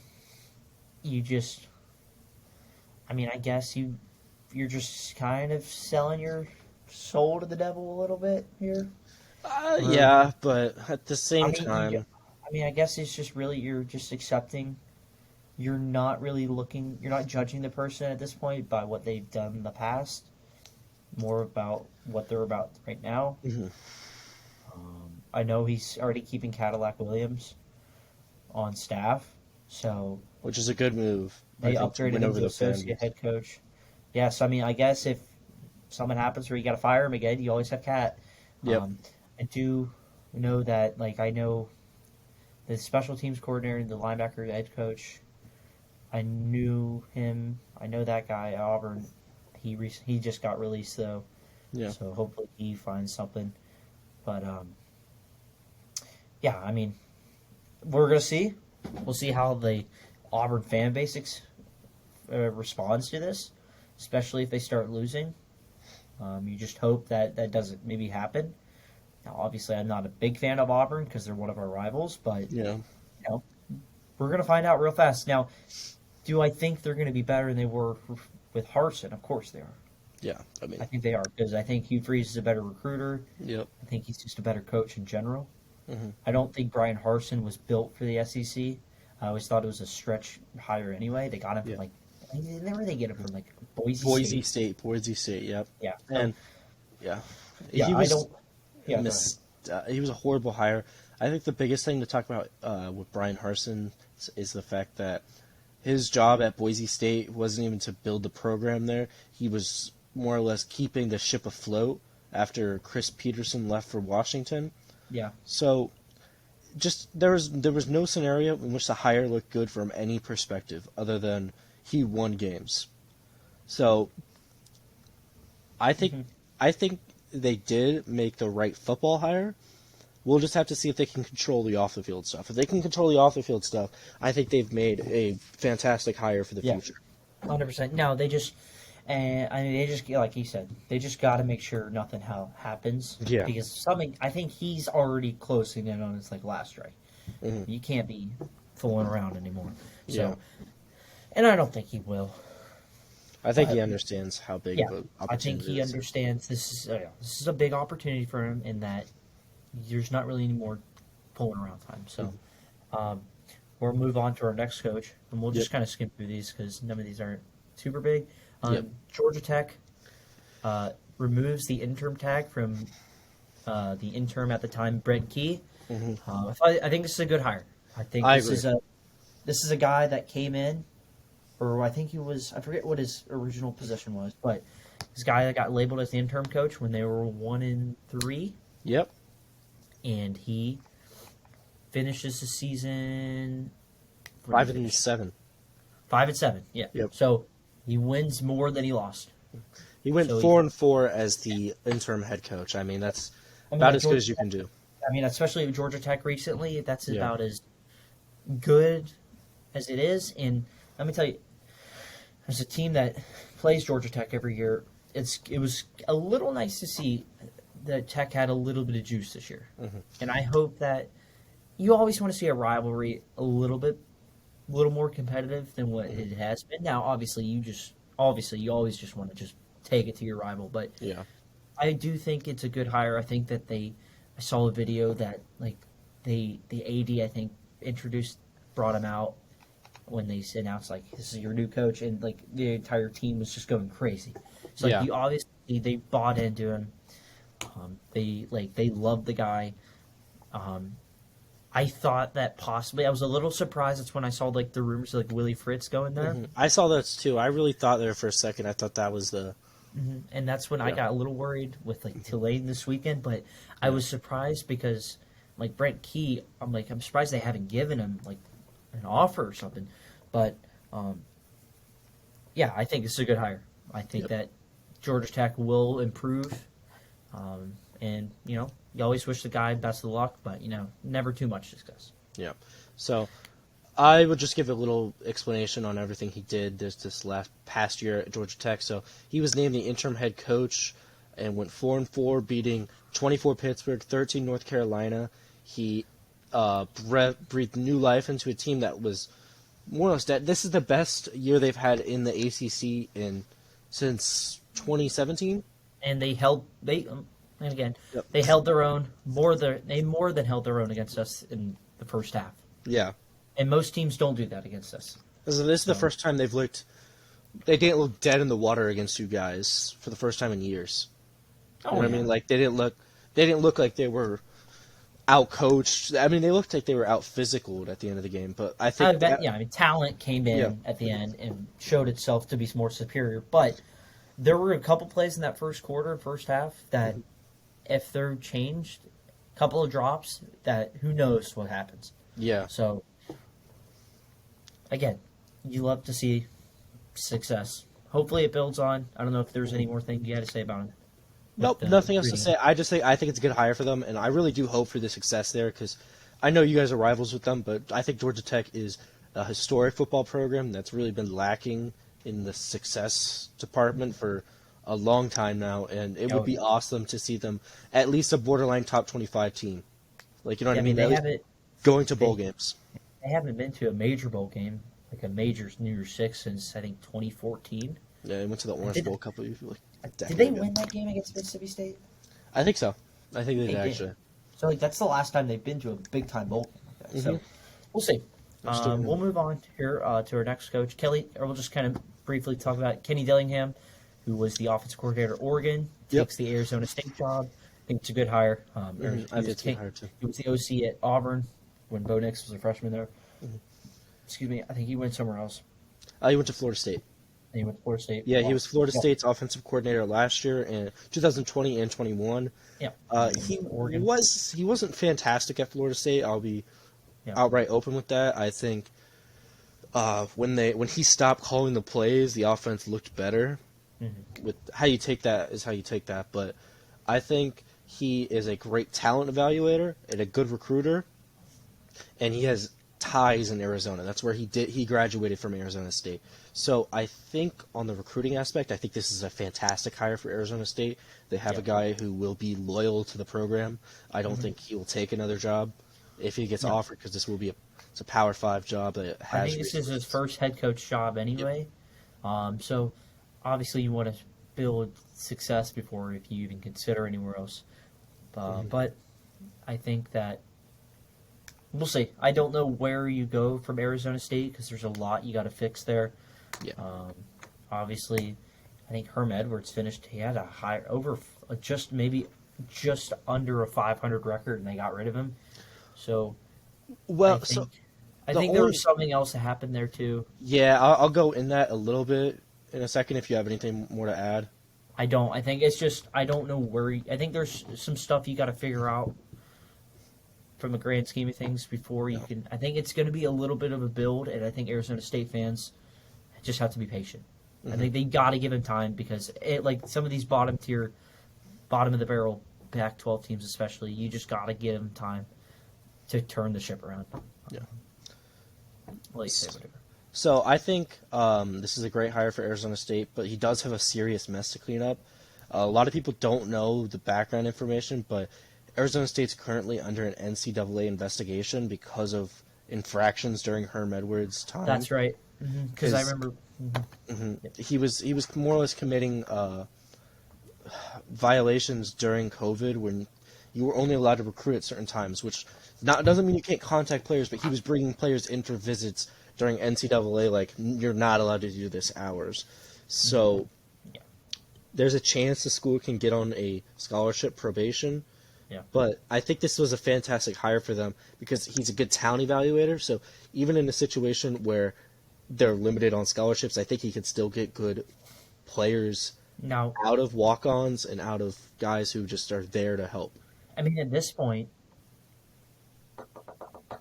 you just, I guess you're just kind of selling your soul to the devil a little bit here. Yeah, but at the I same mean, time, I guess it's just really you're just accepting. You're not really looking. You're not judging the person at this point by what they've done in the past. More about what they're about right now. mhm, I know he's already keeping Cadillac Williams on staff, so which is a good move, I they think, to upgraded win him over to the fan associate base. head coach. Yes, I guess if something happens where you got to fire him again, you always have Cat. Yep. I do know that, like, I know the special teams coordinator and the linebacker head coach. I knew him. I know that guy at Auburn. He just got released though, Yeah. so hopefully he finds something. But yeah, I mean, we're gonna see. We'll see how the Auburn fan base responds to this, especially if they start losing. You just hope that that doesn't maybe happen. Now, obviously, I'm not a big fan of Auburn because they're one of our rivals, but Yeah. we're going to find out real fast. Now, do I think they're going to be better than they were with Harsin? Of course they are. Yeah. I mean, I think they are because I think Hugh Freeze is a better recruiter. yep. I think he's just a better coach in general. Mhm. I don't think Brian Harsin was built for the SEC. I always thought it was a stretch higher anyway. They got him Yeah. from where they get him from Boise State. Boise State. Yep. Yeah. And yeah, Yeah, he I was don't. Yeah, go he was a horrible hire. I think the biggest thing to talk about with Brian Harsin is the fact that his job at Boise State wasn't even to build the program there. He was more or less keeping the ship afloat after Chris Peterson left for Washington. Yeah. So just there was no scenario in which the hire looked good from any perspective other than he won games. So I think Mm-hmm. I think they did make the right football hire. We'll just have to see if they can control the off the field stuff. If they can control the off the field stuff, I think they've made a fantastic hire for the Yeah. future. 100%. No, they just, they just like he said, they just got to make sure nothing happens. Yeah. Because something, I think he's already closing in on his last strike. Mhm. You can't be fooling around anymore. So, Yeah. and I don't think he will. I think he understands how big Yeah, of an I think opportunity he it is. understands this is a big opportunity for him in that there's not really any more pulling around time. So, we'll move on to our next coach, and we'll just Yep. kind of skim through these because none of these aren't super big. Yep. Georgia Tech removes the interim tag from the interim at the time, Brent Key. Mhm. I think this is a good hire. I think I this is a guy that came in, or I think I forget what his original position was, but this guy that got labeled as the interim coach when they were 1-3, Yep. and he finishes the season 5-7. 5-7. Yeah. Yep. So he wins more than he lost. He went So 4-4 as the interim head coach. I mean, that's about at as good Georgia as you can do. especially with Georgia Tech recently, that's Yeah. about as good as it is. And let me tell you, as a team that plays Georgia Tech every year, it was a little nice to see that Tech had a little bit of juice this year. Mm-hmm. And I hope that you always want to see a rivalry a little more competitive than what it has been. Now, obviously, you always just want to just take it to your rival, but Yeah. I do think it's a good hire. I think that I saw a video that the AD I think brought him out when they announced this is your new coach, and the entire team was just going crazy. So Yeah. you obviously they bought into him. They loved the guy. I thought that possibly I was a little surprised. That's when I saw the rumors of Willie Fritz going there. Mhm. I saw those too. I really thought there for a second. I thought that was the. And that's when I Yeah. got a little worried with Tulane this weekend, but I was surprised because Brent Key, I'm surprised they haven't given him an offer or something. But yeah, I think it's a good hire. I think Yep. that Georgia Tech will improve. And you always wish the guy best of luck, but never too much discuss. Yeah. So I would just give a little explanation on everything he did this last past year at Georgia Tech. So he was named the interim head coach and went 4-4, beating 24 Pittsburgh, 13 North Carolina. He breathed new life into a team that was more or less dead. This is the best year they've had in the ACC since 2017. And they held and again Yep. they held their own more than held their own against us in the first half. Yeah. And most teams don't do that against us. This is the first time they didn't look dead in the water against you guys for the first time in years. You know what I mean? Like they didn't look like they were out coached. I mean, they looked like they were out physicaled at the end of the game. But I think talent came in at the end and showed itself to be more superior. But there were a couple plays in that first half that if they're changed, a couple of drops, that who knows what happens. Yeah. So again, you love to see success. Hopefully it builds on. I don't know if there's any more thing you had to say about it. Nope, nothing else to say. I think it's a good hire for them, and I really do hope for the success there because I know you guys are rivals with them, but I think Georgia Tech is a historic football program that's really been lacking in the success department for a long time now, and it would be awesome to see them at least a borderline top 25 team. Like, you know what I mean? They haven't going to bowl games. They haven't been to a major bowl game, like a major New Year's Six, since I think 2014. Yeah, they went to the Orange Bowl a couple of years. Did they win that game against Mississippi State? I think so. I think they did actually. So that's the last time they've been to a big time bowl game like that. Mm-hmm. So we'll see. We'll move on here to our next coach, Kelly. Or we'll just kind of briefly talk about Kenny Dillingham, who was the offensive coordinator at Oregon, takes the Arizona State job. I think it's a good hire. I think it's a good hire too. He was the OC at Auburn when Bo Nix was a freshman there. Mm-hmm. Excuse me. I think he went somewhere else. He went to Florida State. He went to Florida State. Yeah, he was Florida State's offensive coordinator last year in 2020 and 21. Yeah, he wasn't fantastic at Florida State. I'll be outright open with that. I think when he stopped calling the plays, the offense looked better. Mm-hmm. With how you take that is how you take that. But I think he is a great talent evaluator and a good recruiter, and he has ties in Arizona. That's where he graduated from Arizona State. So I think on the recruiting aspect, I think this is a fantastic hire for Arizona State. They have a guy who will be loyal to the program. I don't think he will take another job if he gets offered, because this will be it's a Power 5 job that has. I think this is his first head coach job anyway. Yep. So obviously you want to build success before if you even consider anywhere else. But I think that we'll see. I don't know where you go from Arizona State because there's a lot you got to fix there. Yeah. Obviously, I think Herm Edwards finished. He had a higher just under a 500 record, and they got rid of him. So, I think there was something else that happened there too. Yeah, I'll go in that a little bit in a second if you have anything more to add. I don't. I think it's just I don't know where. I think there's some stuff you got to figure out from a grand scheme of things before you can. I think it's going to be a little bit of a build, and I think Arizona State fans just have to be patient. Mm-hmm. I think they got to give him time because like some of these bottom of the barrel Pac-12 teams especially, you just got to give them time to turn the ship around. Yeah. Whatever. So I think this is a great hire for Arizona State, but he does have a serious mess to clean up. A lot of people don't know the background information, but Arizona State's currently under an NCAA investigation because of infractions during Herm Edwards' time. That's right. Because I remember he was more or less committing violations during COVID when you were only allowed to recruit at certain times, which doesn't mean you can't contact players, but he was bringing players in for visits during NCAA, like, you're not allowed to do this hours. So there's a chance the school can get on a scholarship probation. Yeah. But I think this was a fantastic hire for them because he's a good talent evaluator. So even in a situation where they're limited on scholarships, I think he can still get good players out of walk-ons and out of guys who just are there to help. I mean, at this point,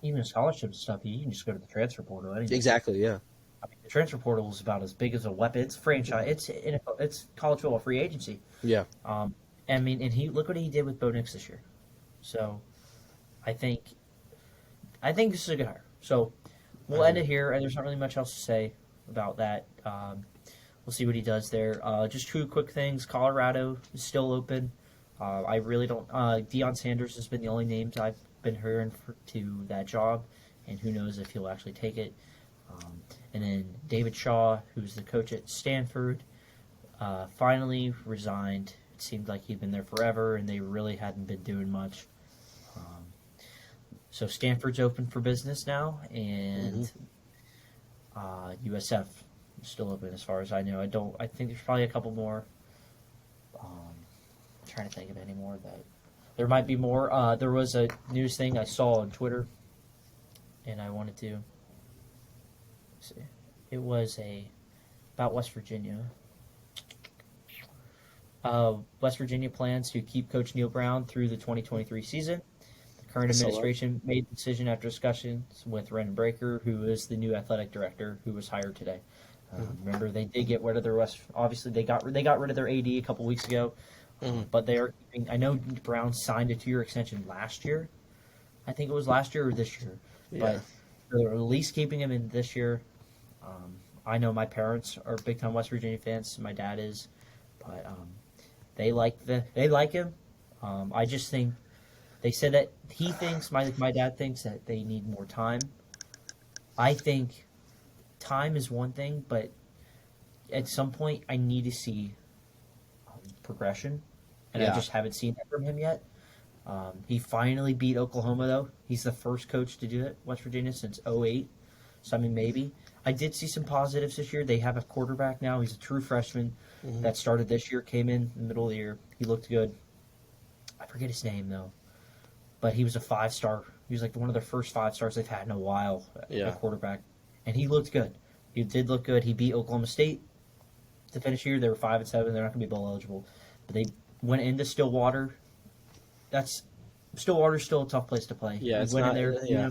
even scholarship stuff, you can just go to the transfer portal. Anyway. Exactly, yeah. I mean, the transfer portal is about as big as a weapon. It's franchise. It's college football free agency. Yeah. I mean, and look what he did with Bo Nix this year. So, I think this is a good hire. So, we'll end it here, and there's not really much else to say about that. We'll see what he does there. Just two quick things. Colorado is still open. I really don't. Deion Sanders has been the only names I've been hearing to that job, and who knows if he'll actually take it. And then David Shaw, who's the coach at Stanford, finally resigned. It seemed like he'd been there forever, and they really hadn't been doing much. So Stanford's open for business now, and USF is still open as far as I know. I think there's probably a couple more. I'm trying to think of any more that there might be more. There was a news thing I saw on Twitter, and I wanted to see. It was about West Virginia. West Virginia plans to keep Coach Neil Brown through the 2023 season. The current administration made the decision after discussions with Ren Breaker, who is the new athletic director, who was hired today. Remember, they did get rid of their Obviously, they got rid of their AD a couple weeks ago, but they are keeping. I know Brown signed a 2-year extension last year. I think it was last year or this year, but they're at least keeping him in this year. I know my parents are big time West Virginia fans. My dad is, but they like him. I just think they said that he thinks my dad thinks that they need more time. I think time is one thing, but at some point I need to see progression, and I just haven't seen that from him yet. He finally beat Oklahoma, though. He's the first coach to do it, West Virginia, since 2008. So, I mean, maybe. I did see some positives this year. They have a quarterback now. He's a true freshman that started this year, came in the middle of the year. He looked good. I forget his name, though. But he was a 5-star. He was like one of the first 5-stars they've had in a while at quarterback. And he looked good. He did look good. He beat Oklahoma State to finish the year. They were 5-7. They're not going to be bowl eligible. But they went into Stillwater. Stillwater's still a tough place to play. Yeah, they went in there. Yeah.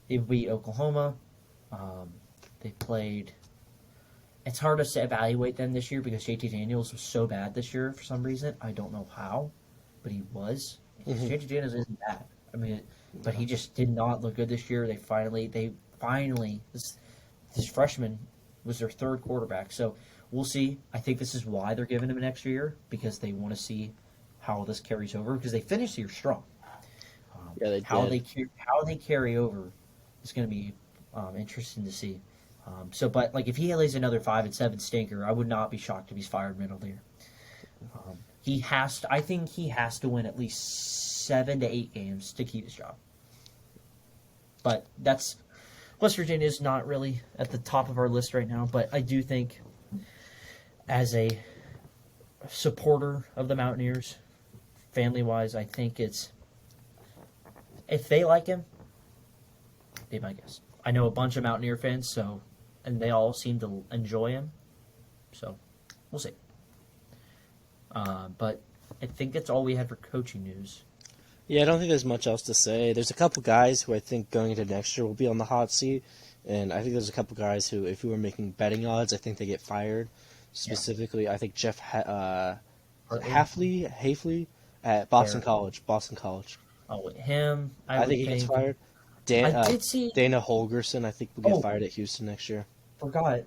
They beat Oklahoma. They played. It's hard to evaluate them this year because JT Daniels was so bad this year for some reason. I don't know how, but he was. JT Daniels isn't bad. I mean, but he just did not look good this year. They finally this freshman was their third quarterback. So we'll see. I think this is why they're giving him an extra year, because they want to see how this carries over, because they finished the year strong. How they carry over is going to be interesting to see. But like if he lays another 5-7 stinker, I would not be shocked if he's fired middle of the year. I think he has to win at least 7 to 8 games to keep his job. But West Virginia is not really at the top of our list right now. But I do think, as a supporter of the Mountaineers, family-wise, I think if they like him, be my guess. I know a bunch of Mountaineer fans, and they all seem to enjoy him. So, we'll see. But I think that's all we had for coaching news. Yeah, I don't think there's much else to say. There's a couple guys who I think going into next year will be on the hot seat, and I think there's a couple guys who, if we were making betting odds, I think they get fired. Specifically, I think Jeff Hafley at Boston College. Oh, him. I think he gets fired. I did see Dana Holgerson, I think, will get fired at Houston next year. Forgot.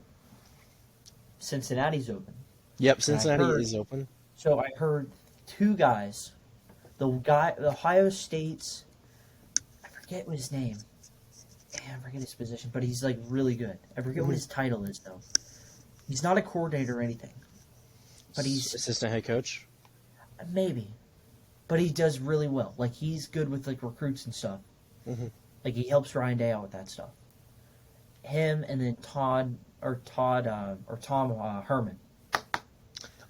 Cincinnati's open. Yep, Cincinnati is open. So I heard 2 guys. The Ohio State's, I forget what his name. I forget his position, but he's like really good. I forget what his title is though. He's not a coordinator or anything, but he's assistant head coach. Maybe, but he does really well. Like he's good with like recruits and stuff. Like he helps Ryan Day out with that stuff. Him and then Tom Herman.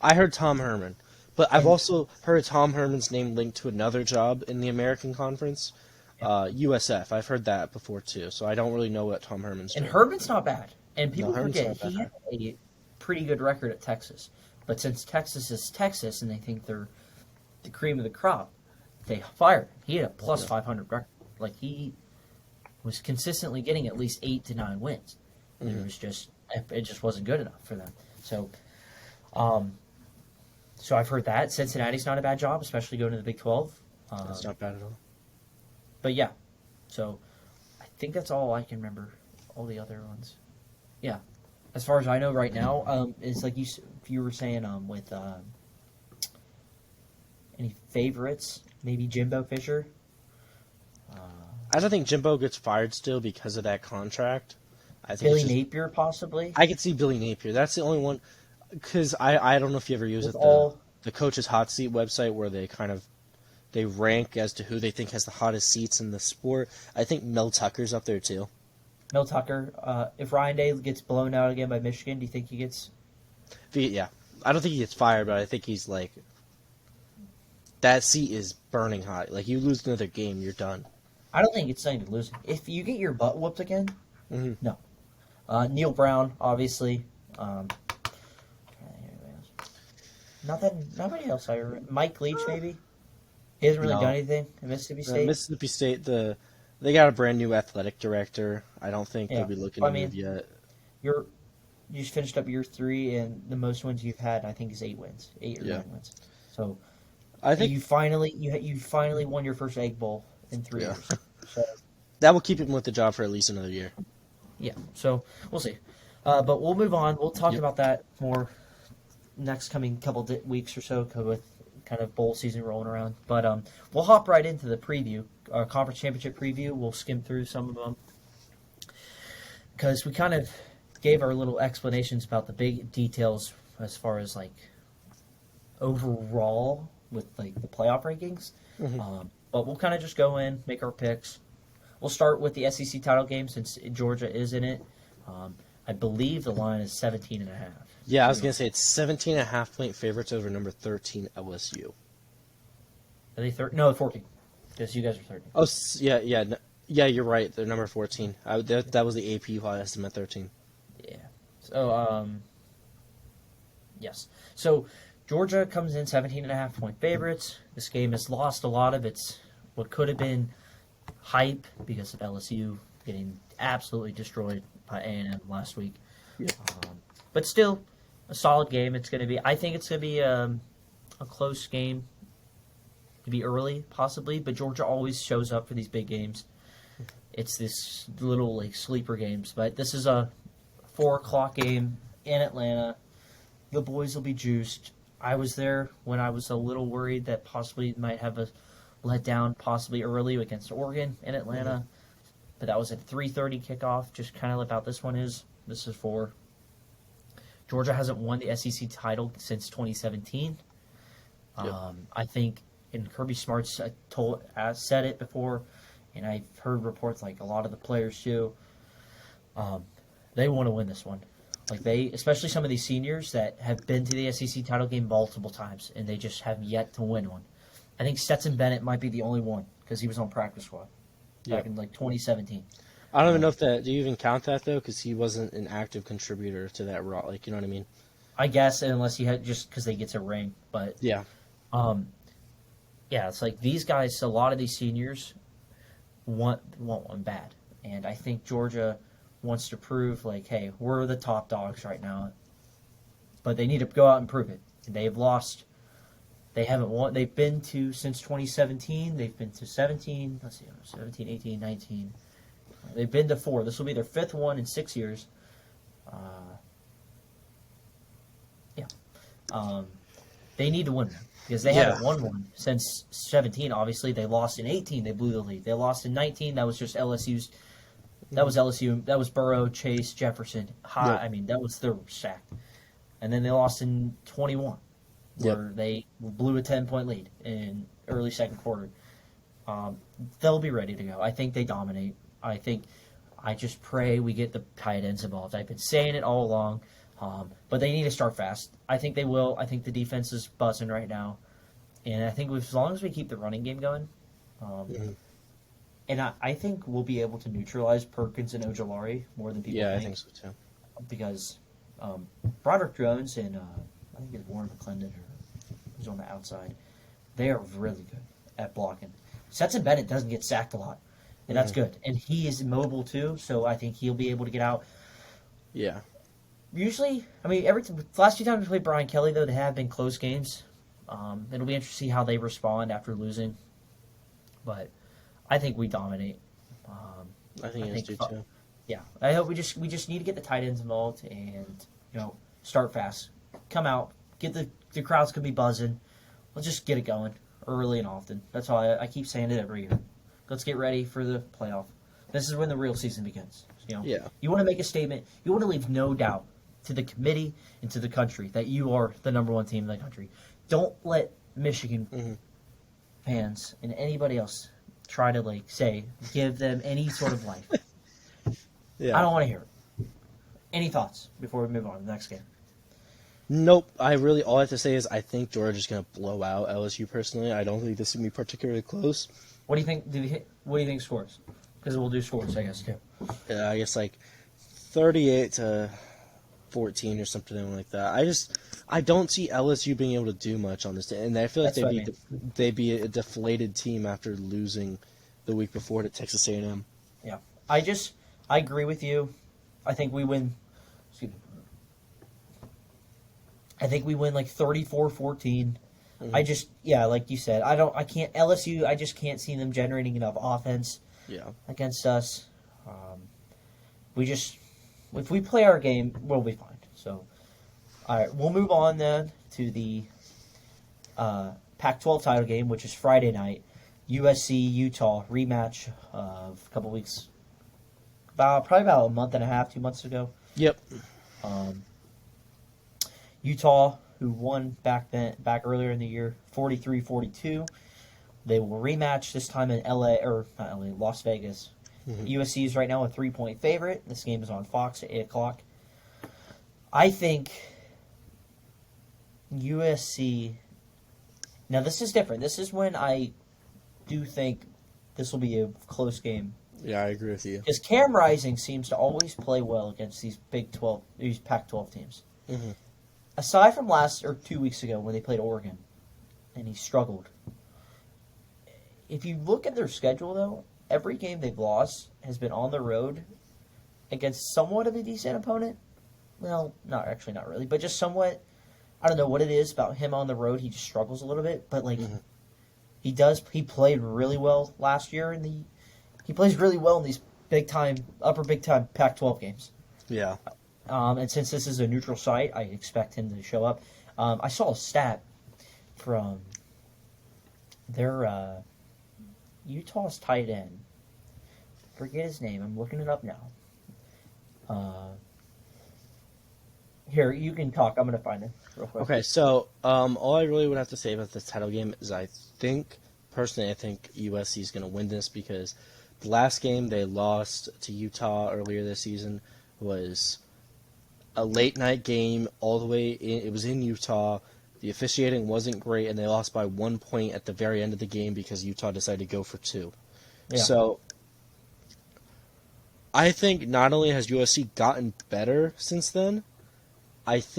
I heard Tom Herman, but I've also heard Tom Herman's name linked to another job in the American Conference, USF. I've heard that before too, so I don't really know what Tom Herman's doing. And Herman's not bad. And people forget he had a pretty good record at Texas. But since Texas is Texas and they think they're the cream of the crop, they fired him. He had a plus 500 record. Like he was consistently getting at least 8 to 9 wins. And it just wasn't good enough for them. So So I've heard that Cincinnati's not a bad job, especially going to the Big 12. That's not bad at all. But yeah, so I think that's all I can remember. All the other ones, yeah. As far as I know right now, it's like you were saying with any favorites, maybe Jimbo Fisher. I don't think Jimbo gets fired still because of that contract. I think Billy it's just, Napier possibly. I could see Billy Napier. That's the only one. Because I don't know if you ever use With it, all the Coach's Hot Seat website where they rank as to who they think has the hottest seats in the sport. I think Mel Tucker's up there too. Mel Tucker, if Ryan Day gets blown out again by Michigan, do you think he gets? Yeah, I don't think he gets fired, but I think he's like that seat is burning hot. Like you lose another game, you're done. I don't think it's not even losing. If you get your butt whooped again, Mm-hmm. no. Neil Brown, obviously. Nobody else. Mike Leach, maybe. He hasn't really No. done anything at Mississippi State. Mississippi State, they got a brand new athletic director. I don't think Yeah. they'll be looking I to mean, move yet. You just finished up year 3, and the most wins you've had, I think, is 8 wins, 8 or 9 wins. So I think you finally won your first Egg Bowl in 3 years. So that will keep him with the job for at least another year. yeah, so we'll see. But we'll move on. We'll talk about that more next coming couple weeks or so with kind of bowl season rolling around. But we'll hop right into the preview, our conference championship preview. We'll skim through some of them because we kind of gave our little explanations about the big details as far as like overall with like the playoff rankings. Mm-hmm. But we'll kind of just go in, make our picks. We'll start with the SEC title game since Georgia is in it. I believe the line is 17.5. Yeah, I was going to say it's 17.5-point favorites over number 13 LSU. Are they 13? No, 14. Because you guys are 13. Oh, yeah, you're right. They're number 14. That was the AP who I estimate 13. Yeah. So, yes. So, Georgia comes in 17.5-point favorites. This game has lost a lot of its what could have been hype because of LSU getting absolutely destroyed by A&M last week. Yeah. But still, a solid game. I think it's going to be a close game. To be early, possibly, but Georgia always shows up for these big games. It's this little like sleeper games, but this is a 4:00 game in Atlanta. The boys will be juiced. I was there when I was a little worried that possibly might have a letdown, possibly early against Oregon in Atlanta, but that was a 3:30 kickoff. Just kind of about this one is. This is for Georgia hasn't won the SEC title since 2017. Yep. I think. And Kirby Smart's said it before, and I've heard reports like a lot of the players too. They want to win this one, especially some of these seniors that have been to the SEC title game multiple times, and they just have yet to win one. I think Stetson Bennett might be the only one because he was on practice squad back in 2017. I don't even know if that. Do you even count that though? Because he wasn't an active contributor to that raw. Like you know what I mean? I guess unless you had just because they get a ring, but yeah. Yeah, it's like these guys, a lot of these seniors want one bad. And I think Georgia wants to prove, like, hey, we're the top dogs right now. But they need to go out and prove it. And they've lost. They haven't won. They've been to, since 2017, they've been to 17, 18, 19. They've been to 4. This will be their 5th one in 6 years. They need to win them. Because they haven't won one since 17. Obviously, they lost in 18. They blew the lead. They lost in 19. That was just LSU's. That was LSU. That was Burrow, Chase, Jefferson. I mean, that was their sack. And then they lost in 21, where they blew a 10-point lead in early second quarter. They'll be ready to go. I think they dominate. I just pray we get the tight ends involved. I've been saying it all along. But they need to start fast. I think they will. I think the defense is buzzing right now. And I think as long as we keep the running game going, and I think we'll be able to neutralize Perkins and Ojolari more than people think. Yeah, I think so too. Because Broderick Jones and I think it's Warren McClendon who's on the outside, they are really good at blocking. Stetson Bennett doesn't get sacked a lot, and that's good. And he is mobile too, so I think he'll be able to get out. Yeah. Usually, I mean, the last few times we played Brian Kelly, though, they have been close games. It'll be interesting to see how they respond after losing. But I think we dominate. I think it is too. Yeah, I hope we just need to get the tight ends involved and start fast, come out, get the crowds could be buzzing. Let's just get it going early and often. That's all I keep saying it every year. Let's get ready for the playoff. This is when the real season begins. Yeah. You want to make a statement. You want to leave no doubt to the committee and to the country that you are the number one team in the country. Don't let Michigan fans and anybody else try to give them any sort of life. Yeah. I don't want to hear it. Any thoughts before we move on to the next game? Nope. All I have to say is I think Georgia's going to blow out LSU personally. I don't think this is going to be particularly close. What do you think? What do you think scores? Because we'll do scores, I guess, too. I guess 38-14 or something like that. I don't see LSU being able to do much on this, and I feel like they'd be a deflated team after losing the week before to Texas A&M. Yeah, I agree with you. I think we win. Excuse me. I think we win 34-14. Like you said, LSU. I just can't see them generating enough offense. Yeah. Against us. If we play our game, we'll be fine. So, all right, we'll move on then to the Pac-12 title game, which is Friday night. USC-Utah rematch of a couple weeks, probably about a month and a half, 2 months ago. Yep. Utah, who won back earlier in the year, 43-42. They will rematch this time in Las Vegas. USC is right now a 3-point favorite. This game is on Fox at 8 o'clock. I think USC... Now, this is different. This is when I do think this will be a close game. Yeah, I agree with you. Because Cam Rising seems to always play well against these Pac-12 teams. Mm-hmm. Aside from 2 weeks ago when they played Oregon, and he struggled. If you look at their schedule, though, every game they've lost has been on the road against somewhat of a decent opponent. Well, not really, but just somewhat. I don't know what it is about him on the road. He just struggles a little bit, but he played really well last year he plays really well in these upper big time Pac-12 games. Yeah. And since this is a neutral site, I expect him to show up. I saw a stat from their Utah's tight end. Forget his name. I'm looking it up now. Here, you can talk. I'm going to find it real quick. Okay, so all I really would have to say about this title game is I think USC is going to win this because the last game they lost to Utah earlier this season was a late-night game all the way in. It was in Utah. The officiating wasn't great, and they lost by 1 point at the very end of the game because Utah decided to go for 2. Yeah. So I think not only has USC gotten better since then, I just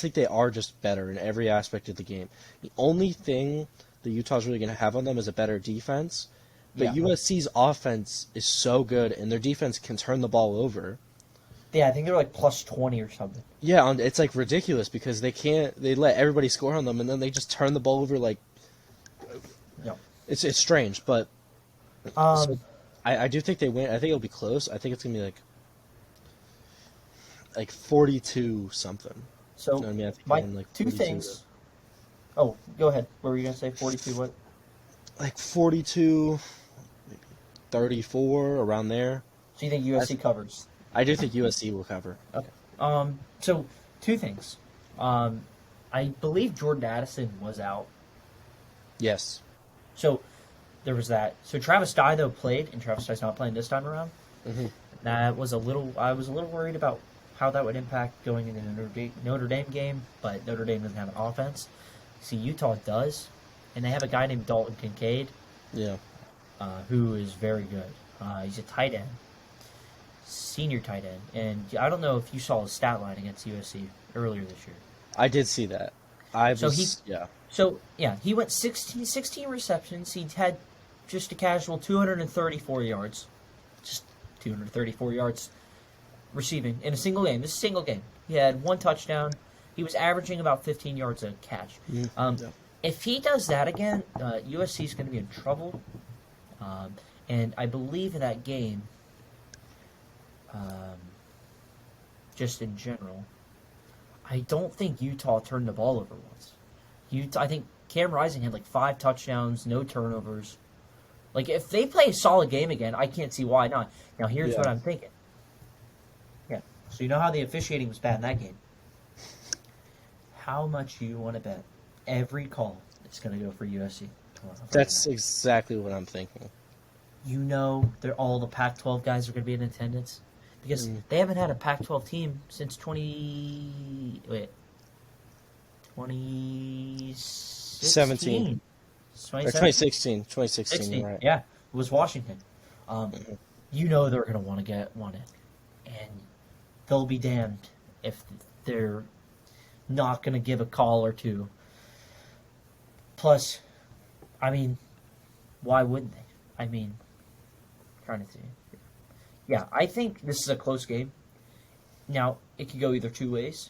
think they are just better in every aspect of the game. The only thing that Utah's really going to have on them is a better defense. But USC's offense is so good, and their defense can turn the ball over. Yeah, I think they're plus 20 or something. Yeah, it's ridiculous because they let everybody score on them, and then they just turn the ball over It's strange, but so I do think they win. I think it'll be close. I think it's going to be 42 something. So, you know what I mean? I think my two things. Oh, go ahead. What were you going to say? 42 what? 42, maybe 34, around there. So you think USC covers? I do think USC will cover. Okay. So, two things. I believe Jordan Addison was out. Yes. So, there was that. So, Travis Dye, though, played, and Travis Dye's not playing this time around. Mm-hmm. I was a little worried about how that would impact going into the Notre Dame game, but Notre Dame doesn't have an offense. See, Utah does, and they have a guy named Dalton Kincaid, who is very good. He's a tight end, senior tight end, and I don't know if you saw his stat line against USC earlier this year. I did see that. He went 16 receptions. He had just a casual 234 yards. Just 234 yards receiving in a single game. This is a single game. He had 1 touchdown, He was averaging about 15 yards a catch. Yeah. If he does that again, USC is going to be in trouble. And I believe in that game, just in general, I don't think Utah turned the ball over once. I think Cam Rising had like 5 touchdowns, no turnovers. Like, if they play a solid game again, I can't see why not. Now, here's what I'm thinking. Yeah. So you know how the officiating was bad in that game? How much do you want to bet every call is going to go for USC? That's exactly what I'm thinking. You know, all the Pac-12 guys are going to be in attendance because they haven't had a Pac-12 team since 2017. 2016. 2016, right. Yeah, it was Washington. You know they're going to want to get one in. And they'll be damned if they're not going to give a call or two. Plus, I mean, why wouldn't they? I mean, trying to see. Yeah, I think this is a close game. Now, it could go either two ways.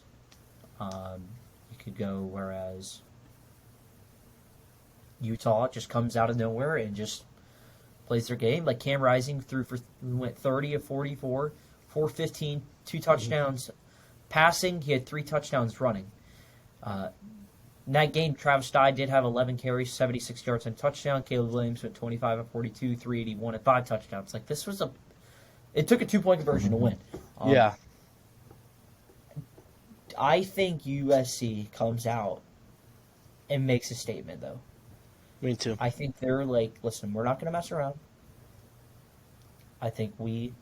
It could go whereas Utah just comes out of nowhere and just plays their game. Like Cam Rising went 30 of 44, 415, 2 touchdowns. Passing, he had 3 touchdowns running. In that game, Travis Dye did have 11 carries, 76 yards and a touchdown. Caleb Williams went 25 of 42, 381 and 5 touchdowns. Like, this was it took a 2-point conversion to win. Yeah. I think USC comes out and makes a statement, though. Me too. I think they're like, listen, we're not going to mess around. I think we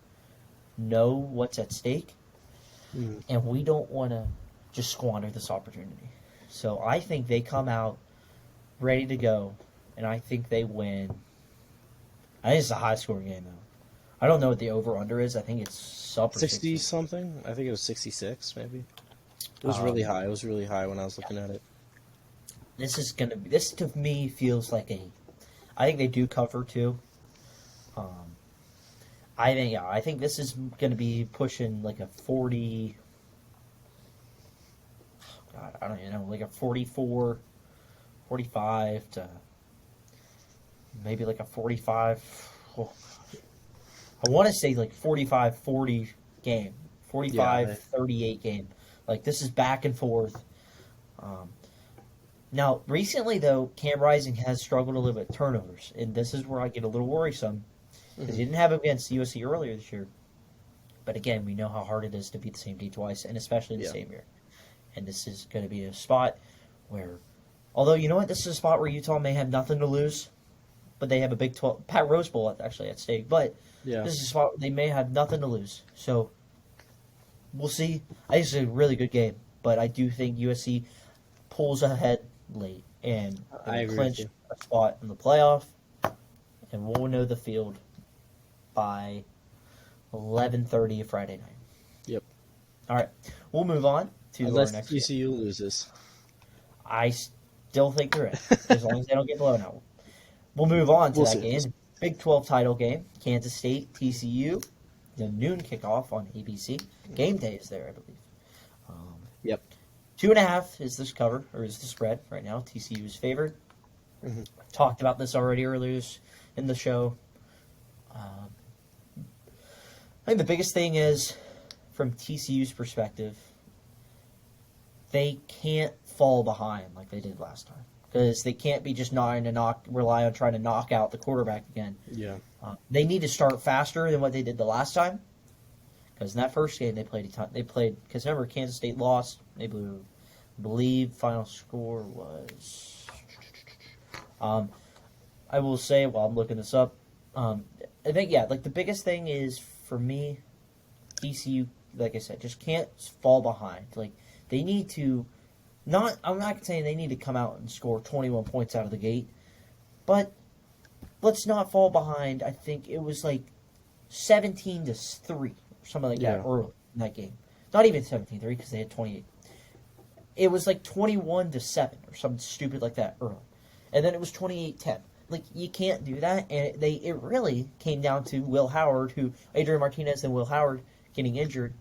know what's at stake, and we don't want to just squander this opportunity. So I think they come out ready to go, and I think they win. I think it's a high-scoring game, though. I don't know what the over-under is. I think it's sub 60-something? I think it was 66, maybe. It was really high. It was really high when I was looking at it. This to me feels like I think they do cover, too. I think this is going to be pushing like a 40... God, I don't even know, like a 44, 45 to maybe like a 45. I want to say like 45-40 game, 45-38 game. Like, this is back and forth. Now, recently, though, Cam Rising has struggled a little bit with turnovers, and this is where I get a little worrisome because he didn't have it against USC earlier this year. But again, we know how hard it is to beat the same team twice, and especially in the same year. And this is going to be a spot where, although, you know what, this is a spot where Utah may have nothing to lose, but they have a Big 12, Pat Rose Bowl actually at stake. But this is a spot where they may have nothing to lose. So we'll see. I think it's a really good game, but I do think USC pulls ahead late and clinch a spot in the playoff, and we'll know the field by 11:30 Friday night. Yep. All right, we'll move on to unless our next TCU loses. I still think they're in, as long as they don't get blown out. We'll move on to that game. Big 12 title game, Kansas State, TCU. The noon kickoff on ABC. Game day is there, I believe. Yep. 2.5 is this cover, or is the spread right now. TCU is favored. Talked about this already earlier in the show. I think the biggest thing is, from TCU's perspective, they can't fall behind like they did last time. Because they can't be just rely on trying to knock out the quarterback again. Yeah. They need to start faster than what they did the last time. Because in that first game, they played, because remember, Kansas State lost. They blew, I believe, final score was, I will say, while I'm looking this up, I think, like the biggest thing is, for me, TCU, like I said, just can't fall behind. Like, they need to, I'm not saying they need to come out and score 21 points out of the gate, but let's not fall behind. I think it was like 17-3, or something like that early in that game. Not even 17-3 because they had 28. It was like 21-7 or something stupid like that early. And then it was 28-10. Like, you can't do that. And it really came down to Adrian Martinez and Will Howard getting injured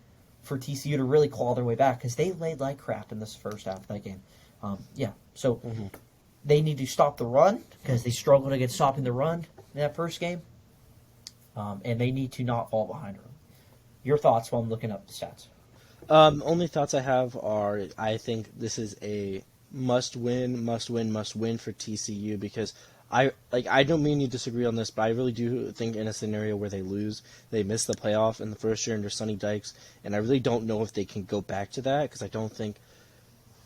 for TCU to really claw their way back because they laid like crap in this first half of that game. So they need to stop the run because they struggled against stopping the run in that first game, and they need to not fall behind them. Your thoughts while I'm looking up the stats? Only thoughts I have are I think this is a must win for TCU because I don't mean you disagree on this, but I really do think in a scenario where they lose, they miss the playoff in the first year under Sonny Dykes, and I really don't know if they can go back to that because I don't think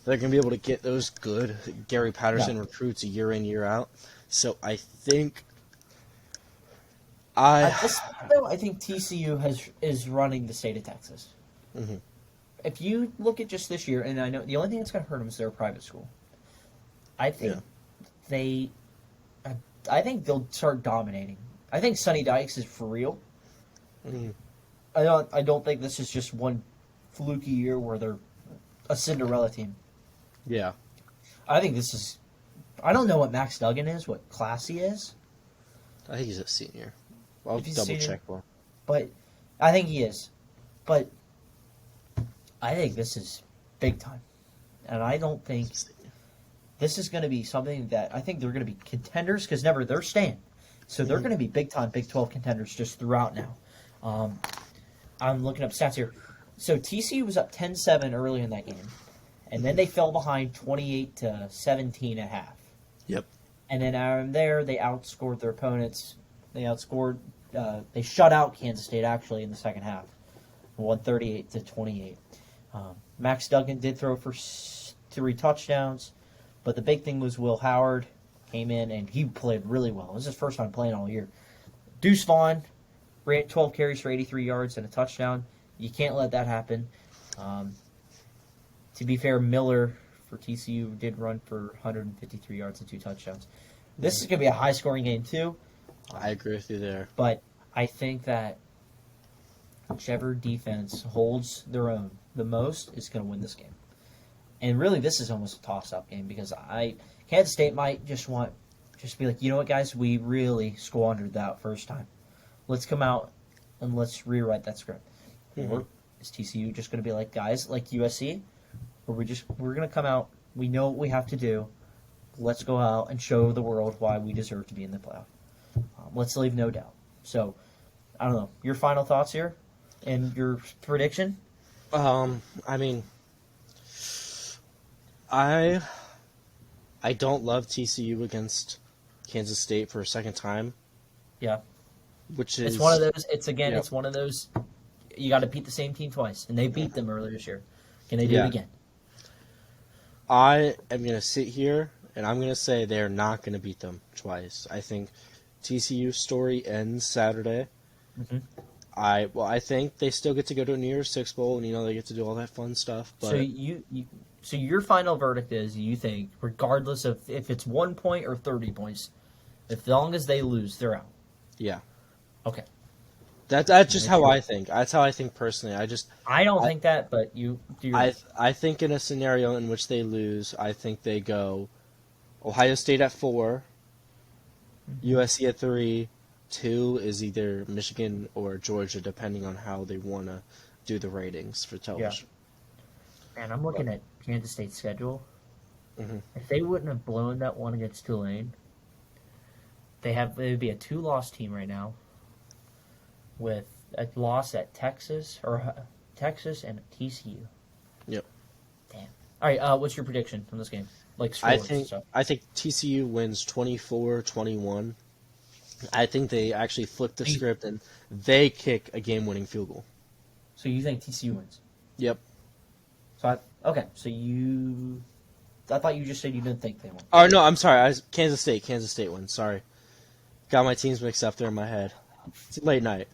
they're going to be able to get those good Gary Patterson recruits year in, year out. So I think At this point, though, I think TCU is running the state of Texas. Mm-hmm. If you look at just this year, and I know the only thing that's going to hurt them is they're a private school. I think I think they'll start dominating. I think Sonny Dykes is for real. Mm-hmm. I don't think this is just one fluky year where they're a Cinderella team. Yeah. I think this is. I don't know what Max Duggan is, what class he is. I think he's a senior. I'll If he's double senior, check for him. but I think he is. But I think this is big time, and I don't think this is going to be something that I think they're going to be contenders because never they're staying, so they're going to be big time Big 12 contenders just throughout now. I'm looking up stats here. So TCU was up 10-7 early in that game, and then they fell behind 28-17 at half. Yep. And then there they outscored their opponents. They shut out Kansas State actually in the second half, 138-28. Max Duggan did throw for 3 touchdowns, but the big thing was Will Howard came in and he played really well. It was his first time playing all year. Deuce Vaughn ran 12 carries for 83 yards and a touchdown. You can't let that happen. To be fair, Miller for TCU did run for 153 yards and 2 touchdowns. This is going to be a high-scoring game too. I agree with you there. But I think that whichever defense holds their own the most is going to win this game. And really, this is almost a toss-up game because Kansas State might just be like, you know what, guys, we really squandered that first time. Let's come out and let's rewrite that script. Mm-hmm. Or is TCU just going to be like, guys, like USC, where we're going to come out, we know what we have to do, let's go out and show the world why we deserve to be in the playoff. Let's leave no doubt. So, I don't know. Your final thoughts here and your prediction? I mean, I don't love TCU against Kansas State for a second time. Yeah. Which is It's one of those. It's one of those. You got to beat the same team twice, and they beat them earlier this year. Can they do it again? I am going to sit here and I'm going to say they're not going to beat them twice. I think TCU's story ends Saturday. Mm-hmm. I think they still get to go to a New Year's Six Bowl, and they get to do all that fun stuff. But So your final verdict is you think, regardless of if it's 1 point or 30 points, as long as they lose, they're out. Yeah. Okay. That's just how I think. That's how I think personally. I don't think that, but you do. I think in a scenario in which they lose, I think they go Ohio State at 4, USC at 3, 2 is either Michigan or Georgia, depending on how they want to do the ratings for television. And I'm looking at Kansas State's schedule. Mm-hmm. If they wouldn't have blown that one against Tulane, they would be a 2-loss team right now, with a loss at Texas and TCU. Yep. Damn. All right. What's your prediction from this game? Like scores and stuff. I think TCU wins 24-21. I think they actually flip the script and they kick a game-winning field goal. So you think TCU wins? Yep. So So I thought you just said you didn't think they won. Oh no, I'm sorry. Kansas State wins. Sorry, got my teams mixed up there in my head. It's late night.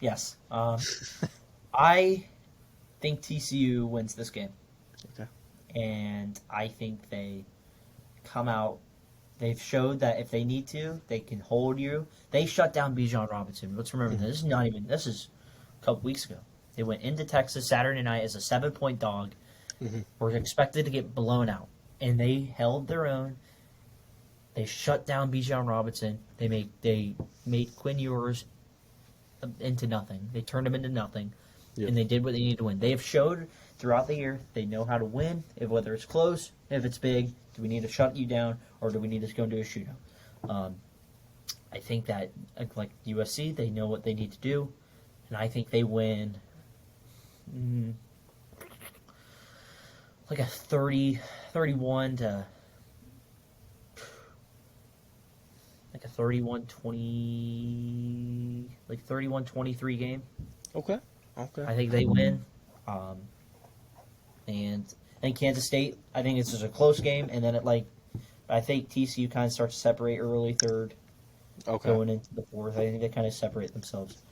Yes. I think TCU wins this game. Okay. And I think they come out. They've showed that if they need to, they can hold you. They shut down Bijan Robinson. Let's remember this is this is a couple weeks ago. They went into Texas Saturday night as a 7-point dog. Mm-hmm. Were expected to get blown out, and they held their own. They shut down Bijan Robinson. They made Quinn Ewers into nothing. They turned him into nothing. Yep. and they did what they needed to win. They have showed throughout the year they know how to win, whether it's close, if it's big. Do we need to shut you down, or do we need to go into a shootout? I think that, like USC, they know what they need to do, and I think they win like a 31 to like a 31-20, like 31-23 game. Okay. I think they win. And Kansas State, I think it's just a close game, and then I think TCU kind of starts to separate early third, going into the fourth. I think they kind of separate themselves.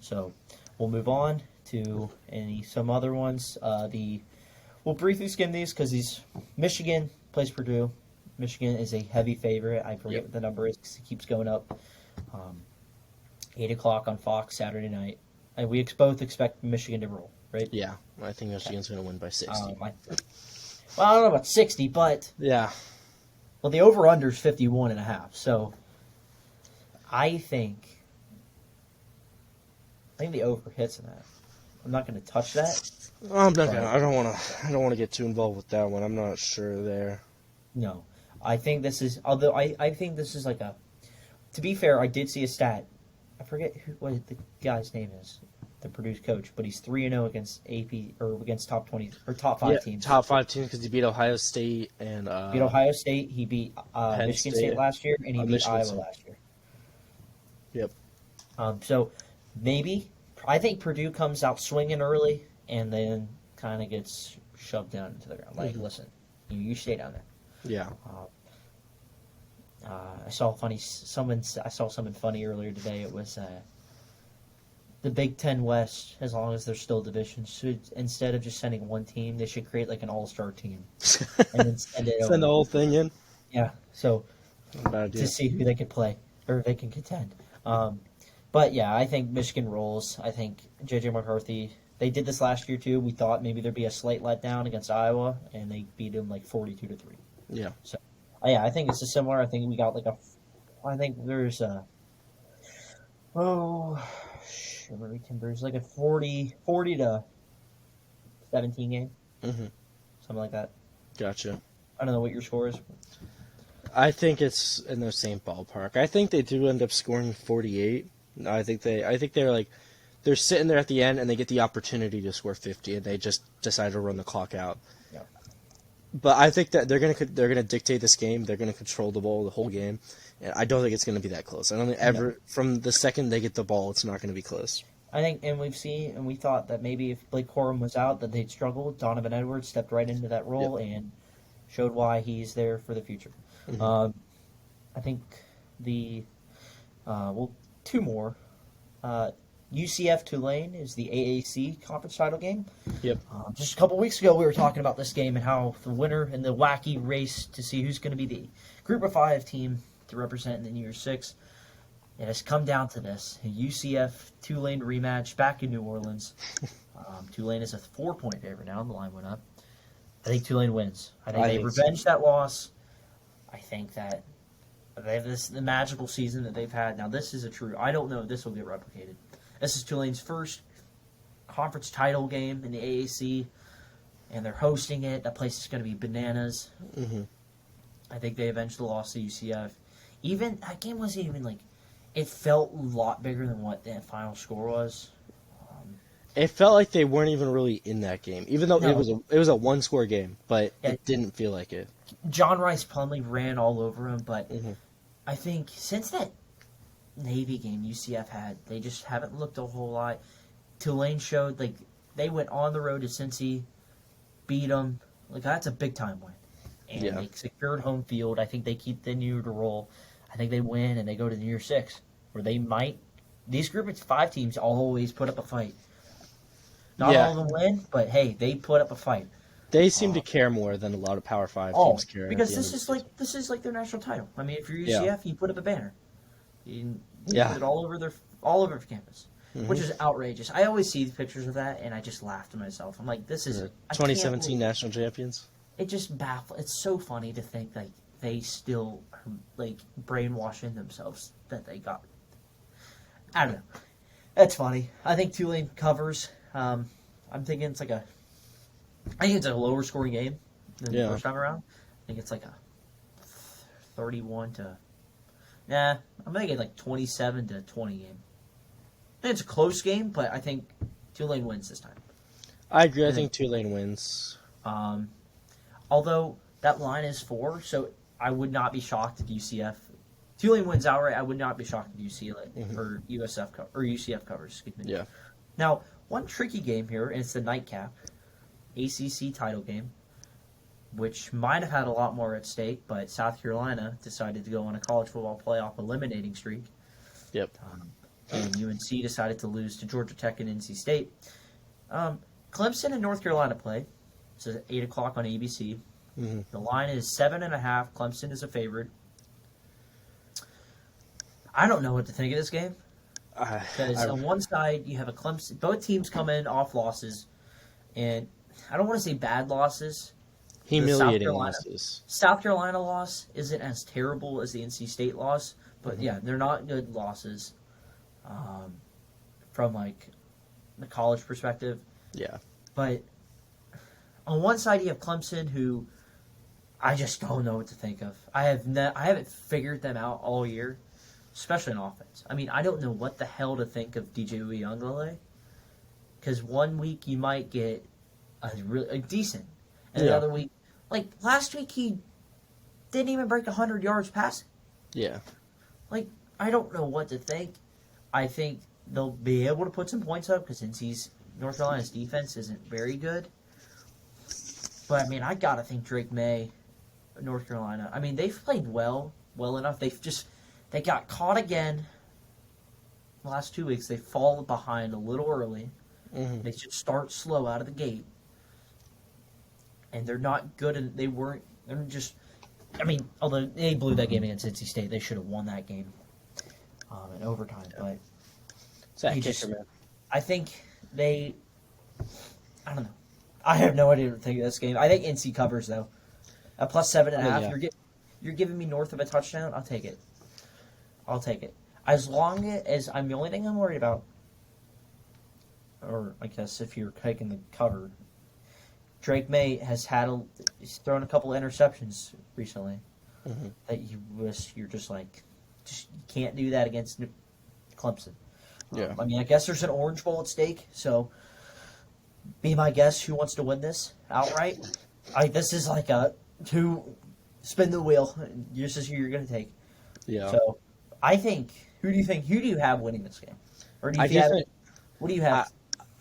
So we'll move on to some other ones. We'll briefly skim these because Michigan plays Purdue. Michigan is a heavy favorite. I forget what the number is because it keeps going up. 8 o'clock on Fox Saturday night. And we both expect Michigan to roll, right? Yeah, I think Michigan's going to win by 60. Well, I don't know about 60, but yeah. Well, the over-under is 51.5, so I think the over hits in that. I'm not going to touch that. I'm not gonna. I don't want to get too involved with that one. I'm not sure there. No, I think this is. Although I think this is like a. To be fair, I did see a stat. I forget what the guy's name is, the Purdue's coach, but he's 3-0 against AP or against top 20 or top 5 teams. Top 5 teams because he beat Ohio State and beat Ohio State. He beat Michigan State last year, and he beat Michigan Iowa State last year. Yep. So maybe I think Purdue comes out swinging early and then kind of gets shoved down into the ground. Like, listen, you stay down there. Yeah. I saw something funny earlier today. It was the Big Ten West, as long as they're still divisions, should, instead of just sending one team, they should create like an all-star team and then send it over. Send the whole thing in. Yeah. So to see who they could play or they can contend. But yeah, I think Michigan rolls. I think J.J. McCarthy. They did this last year too. We thought maybe there'd be a slight letdown against Iowa, and they beat them like 42-3. Yeah. So, yeah, I think it's a similar. I think we got like I think there's Chivalry Timbers like a 40 to 17 game, something like that. Gotcha. I don't know what your score is. I think it's in the same ballpark. I think they do end up scoring 48. I think they're sitting there at the end and they get the opportunity to score 50 and they just decide to run the clock out. Yeah. But I think that they're gonna dictate this game. They're gonna control the ball the whole game, and I don't think it's gonna be that close. I don't think from the second they get the ball, it's not gonna be close. I think, and we thought that maybe if Blake Corum was out, that they'd struggle. Donovan Edwards stepped right into that role and showed why he's there for the future. I think two more. UCF Tulane is the AAC conference title game. Yep. Just a couple weeks ago, we were talking about this game and how the winner in the wacky race to see who's going to be the Group of 5 team to represent in the New Year's Six. It has come down to this: a UCF Tulane rematch back in New Orleans. Tulane is a 4-point favorite now. The line went up. I think Tulane wins. I think they revenge that loss. I think that they have the magical season that they've had. Now, this is a true. I don't know if this will get replicated. This is Tulane's first conference title game in the AAC, and they're hosting it. That place is going to be bananas. I think they avenged the loss to UCF. Even that game wasn't even like. It felt a lot bigger than what that final score was. It felt like they weren't even really in that game, even though it was a one-score game, but it didn't feel like it. John Rice Plumlee ran all over him, but I think since that Navy game UCF had, they just haven't looked a whole lot. Tulane showed, like, they went on the road to Cincy, beat them. Like, that's a big-time win. And they secured home field. I think they keep the New Year to roll. I think they win, and they go to the New Year 6, where they might. These Group of 5 teams always put up a fight. Not all of them win, but hey, they put up a fight. They seem to care more than a lot of Power 5 teams care. Because this is like their national title. I mean, if you're UCF, you put up a banner. You put it all over campus, which is outrageous. I always see the pictures of that, and I just laugh to myself. I'm like, this is 2017 national champions. It just baffles. It's so funny to think like they still are like brainwashing themselves that they got. I don't know. That's funny. I think Tulane covers. I'm thinking it's I think it's a lower scoring game than the Yeah. first time around. I think it's like a 31 to. Nah, I'm thinking like 27 to 20 game. I think it's a close game, but I think Tulane wins this time. I agree. I And think Tulane wins. then, although that line is 4, so I would not be shocked if UCF Tulane wins outright. I would not be shocked if UCLA or UCF covers. Excuse me. Yeah. Now, one tricky game here, and it's the nightcap, ACC title game, which might have had a lot more at stake, but South Carolina decided to go on a college football playoff eliminating streak. Yep. And UNC decided to lose to Georgia Tech and NC State. Clemson and North Carolina play. It's at 8 o'clock on ABC. Mm-hmm. The line is 7.5. Clemson is a favorite. I don't know what to think of this game. Because on one side, you have a Clemson. Both teams come in off losses. And I don't want to say bad losses. Humiliating losses. South Carolina loss isn't as terrible as the NC State loss. But yeah, they're not good losses from like the college perspective. Yeah. But on one side, you have Clemson, who I just don't know what to think of. I haven't figured them out all year, especially in offense. I mean, I don't know what the hell to think of DJ Uyunglele, because one week you might get a decent, and the other week, like last week, he didn't even break 100 yards passing. Yeah. Like, I don't know what to think. I think they'll be able to put some points up because North Carolina's defense isn't very good. But, I mean, I got to think Drake May, North Carolina. I mean, they've played well enough. They got caught again the last 2 weeks. They fall behind a little early. Mm-hmm. They should start slow out of the gate. And they're not good. And they're just, I mean, although they blew that game against NC State, they should have won that game in overtime. But It's that kicker, man. I think I don't know. I have no idea what to think of this game. I think NC covers, though. At plus 7.5, yeah. You're giving me north of a touchdown? I'll take it. As long as the only thing I'm worried about, or I guess if you're taking the cover, Drake May he's thrown a couple of interceptions recently that you're just like, you can't do that against Clemson. Yeah. I mean, I guess there's an Orange Bowl at stake, so be my guess who wants to win this outright. This is like spin the wheel. This is who you're going to take. Yeah. So I think, who do you have winning this game? Or do you what do you have?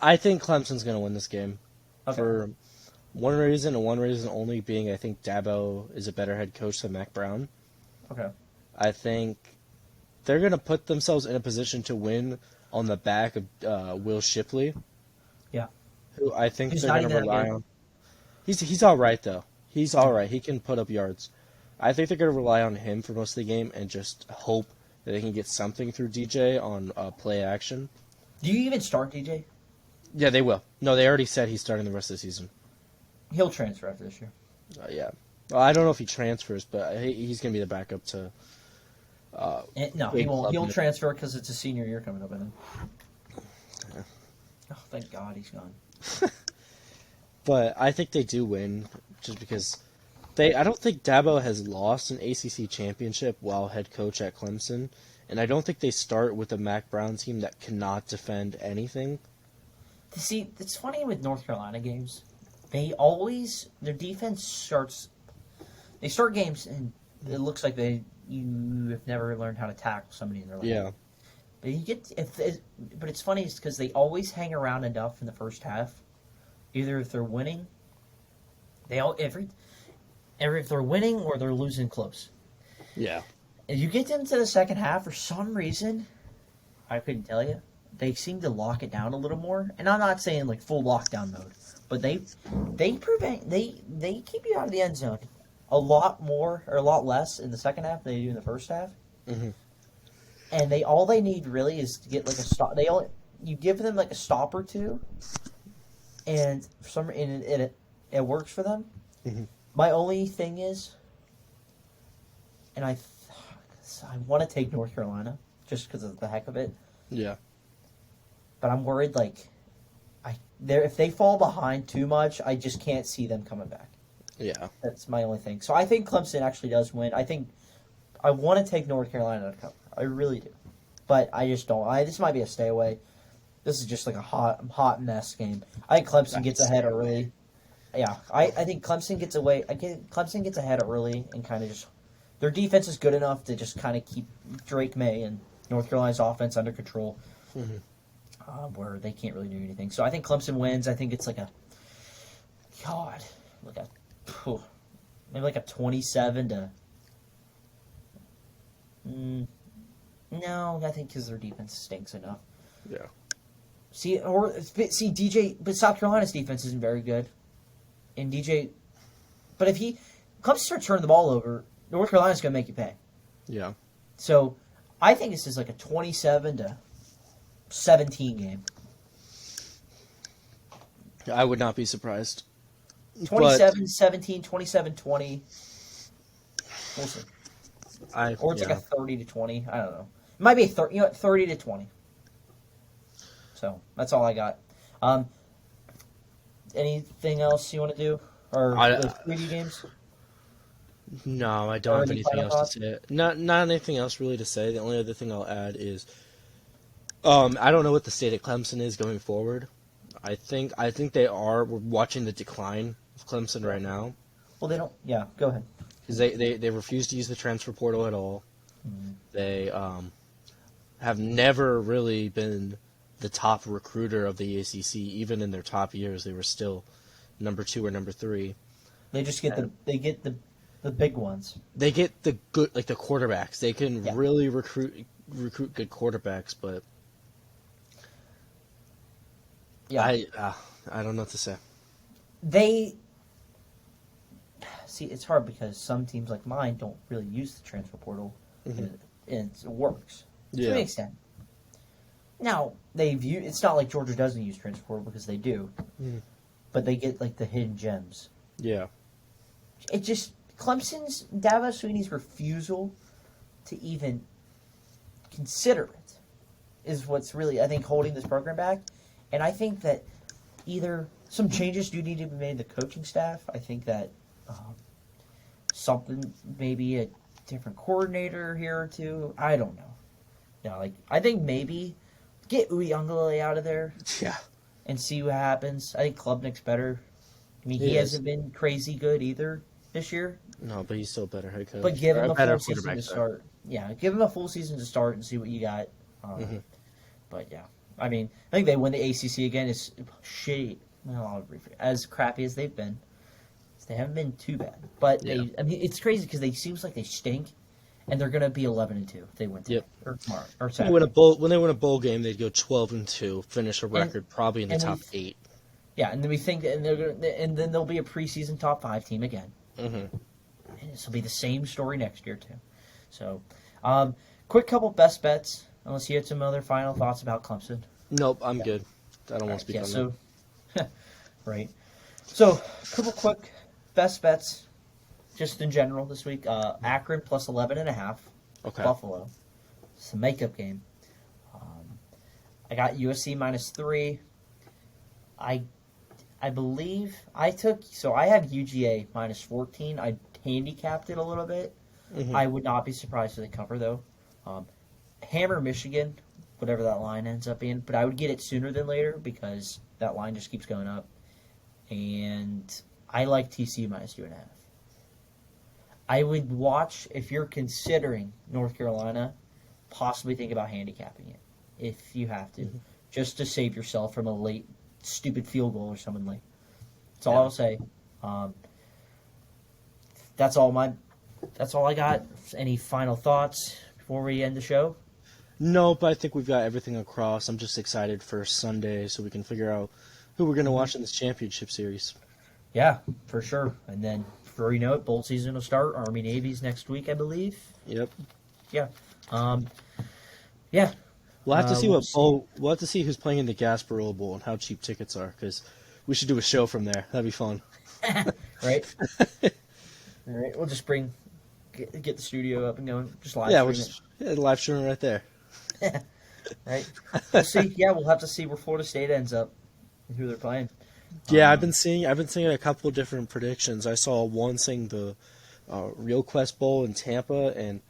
I think Clemson's going to win this game. Okay. For one reason, and one reason only being I think Dabo is a better head coach than Mac Brown. Okay. I think they're going to put themselves in a position to win on the back of Will Shipley. Yeah. Who I think He's they're not going to even that rely good. on. He's all right, though. He's all right. He can put up yards. I think they're going to rely on him for most of the game and just hope that they can get something through DJ on play action. Do you even start DJ? Yeah, they will. No, they already said he's starting the rest of the season. He'll transfer after this year. Yeah. Well, I don't know if he transfers, but he's going to be the backup to. No, he won't. He'll transfer because it's a senior year coming up, I think. Yeah. Oh, thank God he's gone. But I think they do win, just because I don't think Dabo has lost an ACC championship while head coach at Clemson, and I don't think they start with a Mac Brown team that cannot defend anything. See, it's funny with North Carolina games. Their defense they start games and it looks like you have never learned how to tackle somebody in their life. Yeah. But it's funny because they always hang around enough in the first half. Either if they're winning, if they're winning or they're losing close. Yeah. If you get them to the second half, for some reason, I couldn't tell you, they seem to lock it down a little more. And I'm not saying like full lockdown mode, but they keep you out of the end zone a lot more or a lot less in the second half than they do in the first half. Mm-hmm. And all they need really is to get like a stop. You give them like a stop or two, and it works for them. Mm-hmm. My only thing is, and I want to take North Carolina just because of the heck of it. Yeah. But I'm worried, like, if they fall behind too much, I just can't see them coming back. Yeah. That's my only thing. So I think Clemson actually does win. I want to take North Carolina to cover. I really do, but I just don't. This might be a stay away. This is just like a hot mess game. I think Clemson gets ahead early. Yeah, I think Clemson gets away. Clemson gets ahead early and kind of just their defense is good enough to just kind of keep Drake May and North Carolina's offense under control, where they can't really do anything. So I think Clemson wins. I think it's like maybe like a 27 to. No, I think because their defense stinks enough. Yeah. See, DJ, but South Carolina's defense isn't very good. And DJ, but if Clemson starts turning the ball over, North Carolina's going to make you pay. Yeah. So I think this is like a 27 to 17 game. I would not be surprised. 27-17, 27-20. We'll see. Or it's like a 30 to 20. I don't know. It might be a 30 to 20. So that's all I got. Anything else you want to do? Or those preview games? No, I don't have anything else to say. Not anything else really to say. The only other thing I'll add is, I don't know what the state of Clemson is going forward. I think they are. We're watching the decline of Clemson right now. Well, they don't. Yeah, go ahead. Because they refuse to use the transfer portal at all. Mm-hmm. They have never really been the top recruiter of the ACC. Even in their top years, they were still number 2 or number 3. They just get the big ones. They get the good, like the quarterbacks. They can really recruit good quarterbacks, but I don't know what to say. See, it's hard because some teams like mine don't really use the transfer portal, and it works to an extent. Now it's not like Georgia doesn't use transfer portal because they do, but they get like the hidden gems. Yeah, it just Clemson's Dabo Swinney's refusal to even consider it is what's really I think holding this program back, and I think that either some changes do need to be made to the coaching staff. I think that. Something, maybe a different coordinator here or two. I don't know. Yeah, I think maybe get Uiagalelei out of there. Yeah. And see what happens. I think Klubnik's better. I mean, he hasn't been crazy good either this year. No, but he's still a better head coach. But give him a full season to start. Yeah, give him a full season to start and see what you got. But yeah, I mean, I think they win the ACC again. It's shitty. Well, as crappy as they've been. They haven't been too bad, but it's crazy because they seems like they stink, and they're gonna be 11-2 if they win tonight or tomorrow or Saturday. When they win a bowl game, they'd go 12-2, finish a record probably in the top 8. Yeah, and then we think, and then they'll be a preseason top 5 team again. And this will be the same story next year too. So, quick couple best bets. Unless you had some other final thoughts about Clemson. Nope, I'm good. I don't want to speak on that. Right. So, a couple quick. Best bets, just in general this week. Akron plus 11.5. Okay. Buffalo. It's a makeup game. I got USC minus 3. I believe I took. So I had UGA minus 14. I handicapped it a little bit. I would not be surprised if they cover though. Hammer Michigan, whatever that line ends up being, but I would get it sooner than later because that line just keeps going up. And I like TCU minus 2.5. I would watch, if you're considering North Carolina, possibly think about handicapping it, if you have to, just to save yourself from a late, stupid field goal or something late. That's all I'll say. That's all I got. Any final thoughts before we end the show? Nope, I think we've got everything across. I'm just excited for Sunday so we can figure out who we're going to watch in this championship series. Yeah, for sure. And then, before you know it, bowl season will start. Army-Navy's next week, I believe. Yep. Yeah. Yeah. We'll have to see We'll have to see who's playing in the Gasparilla Bowl and how cheap tickets are, because we should do a show from there. That'd be fun. Right. All right. We'll just get the studio up and going. Just live. Yeah, live streaming right there. Right. We'll see. Yeah, we'll have to see where Florida State ends up. who they're playing. Yeah, I've been seeing a couple of different predictions. I saw one saying the Real Quest Bowl in Tampa, and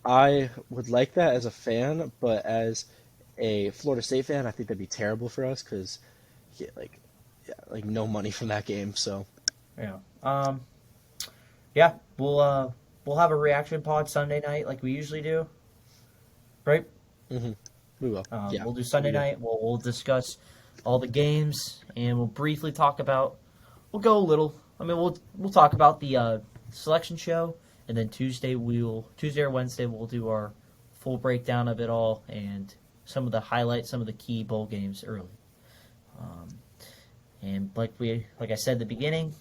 I would like that as a fan, but as a Florida State fan, I think that'd be terrible for us because like no money from that game. So Yeah. Yeah. We'll have a reaction pod Sunday night like we usually do, right? we will. Yeah, We'll do Sunday we will. night. We'll discuss all the games, and we'll briefly talk about. We'll go a little. I mean, we'll talk about the selection show, and then Tuesday or Wednesday we'll do our full breakdown of it all and some of the highlights, some of the key bowl games early. And like I said at the beginning,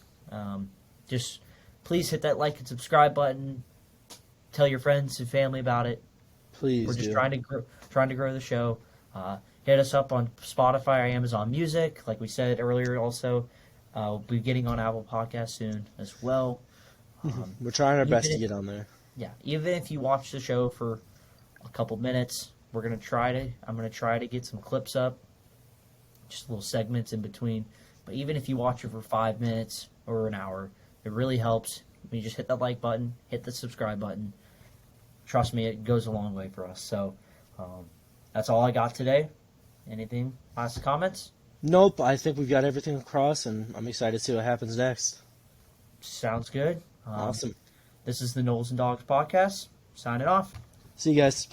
just please hit that like and subscribe button. Tell your friends and family about it. Please. We're just do. trying to grow the show. Hit us up on Spotify or Amazon Music, like we said earlier. Also, we'll be getting on Apple Podcasts soon as well. We're trying our best to even- get on there. Yeah, even if you watch the show for a couple minutes, I'm gonna try to get some clips up, just little segments in between. But even if you watch it for 5 minutes or an hour, it really helps. When you just hit that like button, hit the subscribe button. Trust me, it goes a long way for us. So that's all I got today. Anything? Last comments? Nope, I think we've got everything across, and I'm excited to see what happens next. Sounds good. Awesome. This is the Knowles and Dogs podcast. Signing off. See you guys.